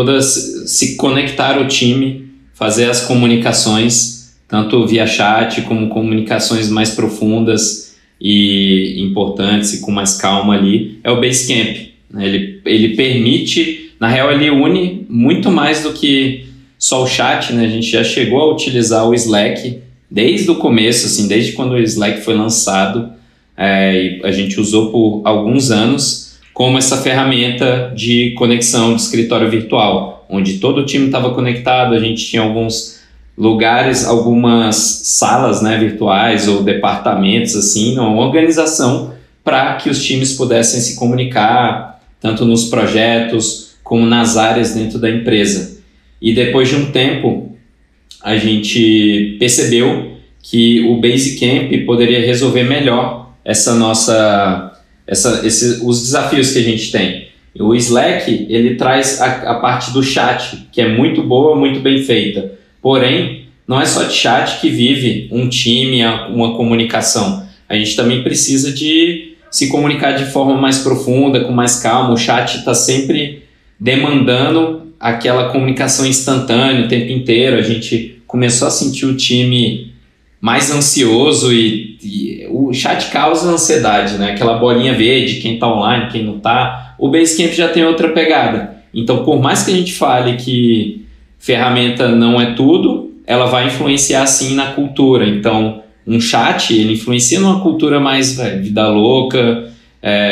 se conectar o time, fazer as comunicações, tanto via chat como comunicações mais profundas e importantes e com mais calma ali, é o Basecamp, né? Ele permite, na real, ele une muito mais do que só o chat, né? A gente já chegou a utilizar o Slack desde o começo, assim, desde quando o Slack foi lançado, e a gente usou por alguns anos como essa ferramenta de conexão de escritório virtual, onde todo o time estava conectado, a gente tinha alguns lugares, algumas salas, né, virtuais ou departamentos, assim, uma organização para que os times pudessem se comunicar, tanto nos projetos como nas áreas dentro da empresa. E depois de um tempo, a gente percebeu que o Basecamp poderia resolver melhor os desafios que a gente tem. O Slack, ele traz a parte do chat, que é muito boa, muito bem feita. Porém, não é só de chat que vive um time, uma comunicação. A gente também precisa de se comunicar de forma mais profunda, com mais calma. O chat está sempre demandando aquela comunicação instantânea o tempo inteiro. A gente começou a sentir o time mais ansioso e o chat causa ansiedade, né? Aquela bolinha verde, quem está online, quem não está. O Basecamp já tem outra pegada. Então, por mais que a gente fale que ferramenta não é tudo, ela vai influenciar sim na cultura. Então, um chat, ele influencia numa cultura mais vida louca,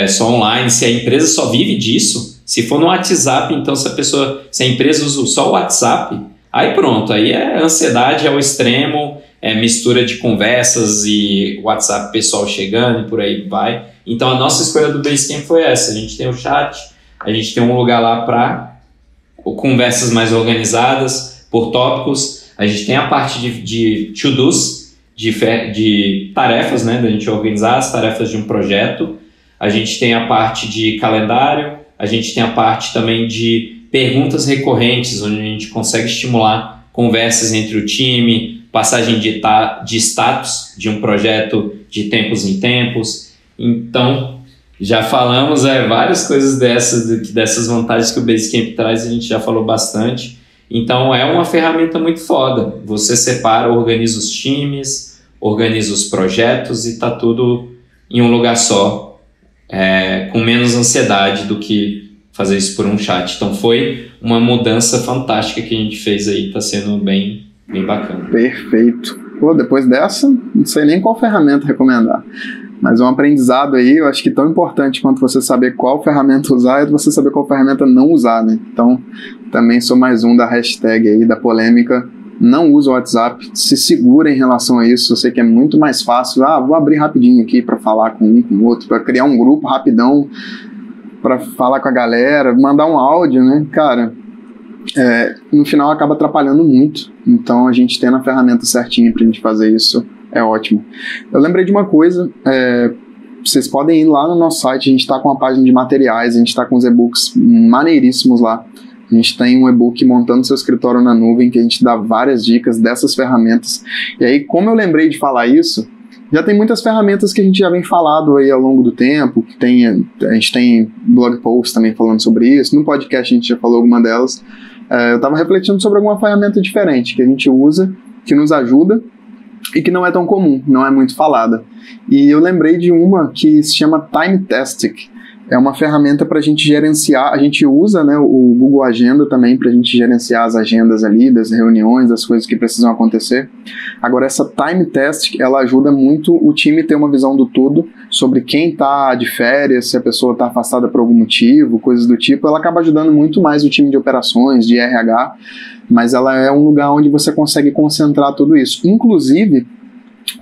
só online. Se a empresa só vive disso, se for no WhatsApp, então se a empresa usa só o WhatsApp, aí pronto, aí é ansiedade ao extremo, mistura de conversas e WhatsApp pessoal chegando e por aí vai. Então a nossa escolha do Basecamp foi essa. A gente tem o chat, a gente tem um lugar lá para conversas mais organizadas por tópicos, a gente tem a parte de to-dos, de tarefas, né, da gente organizar as tarefas de um projeto, a gente tem a parte de calendário, a gente tem a parte também de perguntas recorrentes, onde a gente consegue estimular conversas entre o time, passagem de status de um projeto de tempos em tempos. Então, já falamos várias coisas dessas vantagens que o Basecamp traz, a gente já falou bastante. Então, é uma ferramenta muito foda. Você separa, organiza os times, organiza os projetos e tá tudo em um lugar só, com menos ansiedade do que fazer isso por um chat. Então, foi uma mudança fantástica que a gente fez aí, tá sendo bem bacana. Perfeito. Pô, depois dessa, não sei nem qual ferramenta recomendar. Mas um aprendizado aí, eu acho que tão importante quanto você saber qual ferramenta usar é você saber qual ferramenta não usar, né? Então, também sou mais um da hashtag aí, da polêmica. Não usa o WhatsApp, se segura em relação a isso. Eu sei que é muito mais fácil. Vou abrir rapidinho aqui para falar com um, com o outro, para criar um grupo rapidão, para falar com a galera, mandar um áudio, né? Cara, no final acaba atrapalhando muito. Então, a gente tendo a ferramenta certinha pra gente fazer isso é ótimo. Eu lembrei de uma coisa, vocês podem ir lá no nosso site, a gente está com uma página de materiais, a gente está com os e-books maneiríssimos lá. A gente tem um e-book montando seu escritório na nuvem, que a gente dá várias dicas dessas ferramentas. E aí, como eu lembrei de falar isso, já tem muitas ferramentas que a gente já vem falado aí ao longo do tempo, a gente tem blog posts também falando sobre isso, no podcast a gente já falou alguma delas. Eu estava refletindo sobre alguma ferramenta diferente que a gente usa, que nos ajuda e que não é tão comum, não é muito falada. E eu lembrei de uma que se chama Timetastic. É uma ferramenta para a gente gerenciar, a gente usa, né, o Google Agenda também para a gente gerenciar as agendas ali, das reuniões, das coisas que precisam acontecer. Agora, essa Timetastic, ela ajuda muito o time a ter uma visão do todo sobre quem está de férias, se a pessoa está afastada por algum motivo, coisas do tipo. Ela acaba ajudando muito mais o time de operações, de RH, mas ela é um lugar onde você consegue concentrar tudo isso. Inclusive,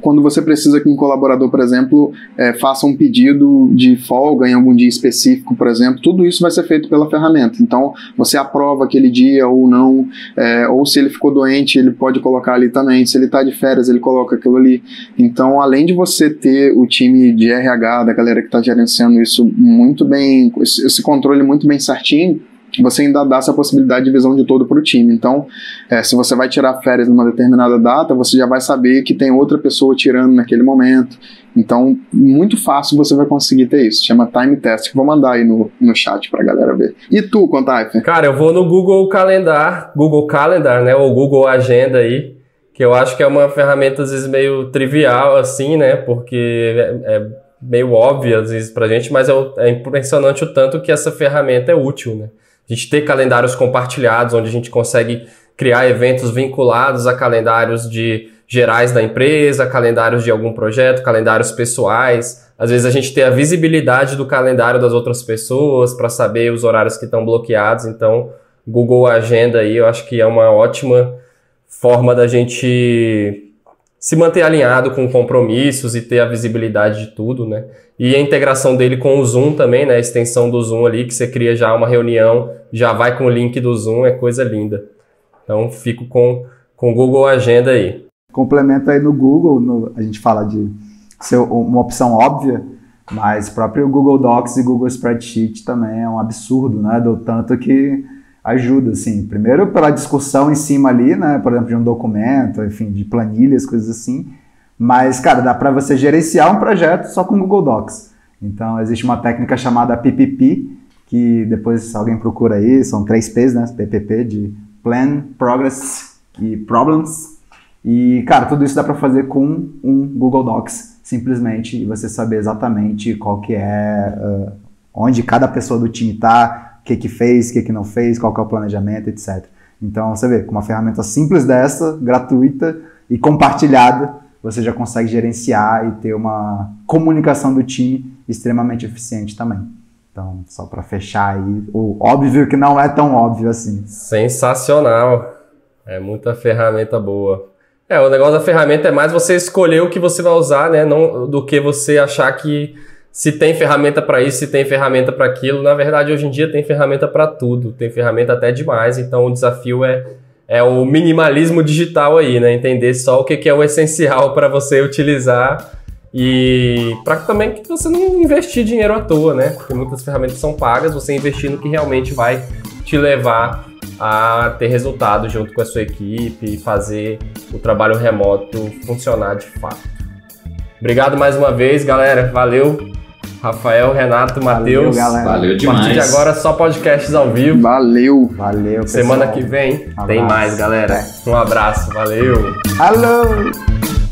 quando você precisa que um colaborador, por exemplo, faça um pedido de folga em algum dia específico, por exemplo, tudo isso vai ser feito pela ferramenta. Então, você aprova aquele dia ou não, ou se ele ficou doente, ele pode colocar ali também. Se ele está de férias, ele coloca aquilo ali. Então, além de você ter o time de RH, da galera que está gerenciando isso muito bem, esse controle muito bem certinho, você ainda dá essa possibilidade de visão de todo para o time. Então, se você vai tirar férias numa determinada data, você já vai saber que tem outra pessoa tirando naquele momento. Então, muito fácil você vai conseguir ter isso. Chama Timetastic. Vou mandar aí no chat para a galera ver. E tu, Contaifer? Cara, eu vou no Google Calendar, né? Ou Google Agenda aí, que eu acho que é uma ferramenta às vezes meio trivial, assim, né? Porque meio óbvia às vezes pra gente, mas é impressionante o tanto que essa ferramenta é útil, né? A gente ter calendários compartilhados, onde a gente consegue criar eventos vinculados a calendários gerais da empresa, calendários de algum projeto, calendários pessoais. Às vezes a gente tem a visibilidade do calendário das outras pessoas para saber os horários que estão bloqueados. Então, Google Agenda aí eu acho que é uma ótima forma da gente se manter alinhado com compromissos e ter a visibilidade de tudo, né? E a integração dele com o Zoom também, né? A extensão do Zoom ali, que você cria já uma reunião, já vai com o link do Zoom, é coisa linda. Então, fico com o Google Agenda aí. Complemento aí no Google, a gente fala de ser uma opção óbvia, mas próprio Google Docs e Google Spreadsheet também é um absurdo, né? Do tanto que ajuda, assim. Primeiro pela discussão em cima ali, né? Por exemplo, de um documento, enfim, de planilhas, coisas assim. Mas, cara, dá para você gerenciar um projeto só com Google Docs. Então, existe uma técnica chamada PPP, que depois alguém procura aí, são 3 P's, né? PPP, de Plan, Progress e Problems. E, cara, tudo isso dá para fazer com um Google Docs, simplesmente, e você saber exatamente qual que é, onde cada pessoa do time está, o que fez, o que não fez, qual que é o planejamento, etc. Então, você vê, com uma ferramenta simples dessa, gratuita e compartilhada, você já consegue gerenciar e ter uma comunicação do time extremamente eficiente também. Então, só para fechar aí, o óbvio que não é tão óbvio assim. Sensacional. É muita ferramenta boa. O negócio da ferramenta é mais você escolher o que você vai usar, né? Não, do que você achar que se tem ferramenta para isso, se tem ferramenta para aquilo. Na verdade, hoje em dia tem ferramenta para tudo. Tem ferramenta até demais. Então, o desafio é o minimalismo digital aí, né? Entender só o que é o essencial para você utilizar e para também que você não investir dinheiro à toa, né? Porque muitas ferramentas são pagas, você investir no que realmente vai te levar a ter resultado junto com a sua equipe e fazer o trabalho remoto funcionar de fato. Obrigado mais uma vez, galera. Valeu. Rafael, Renato, Matheus. Valeu demais. A partir de agora, só podcasts ao vivo. Valeu. Valeu, pessoal. Semana que vem tem mais, galera. Um abraço. Valeu. Alô.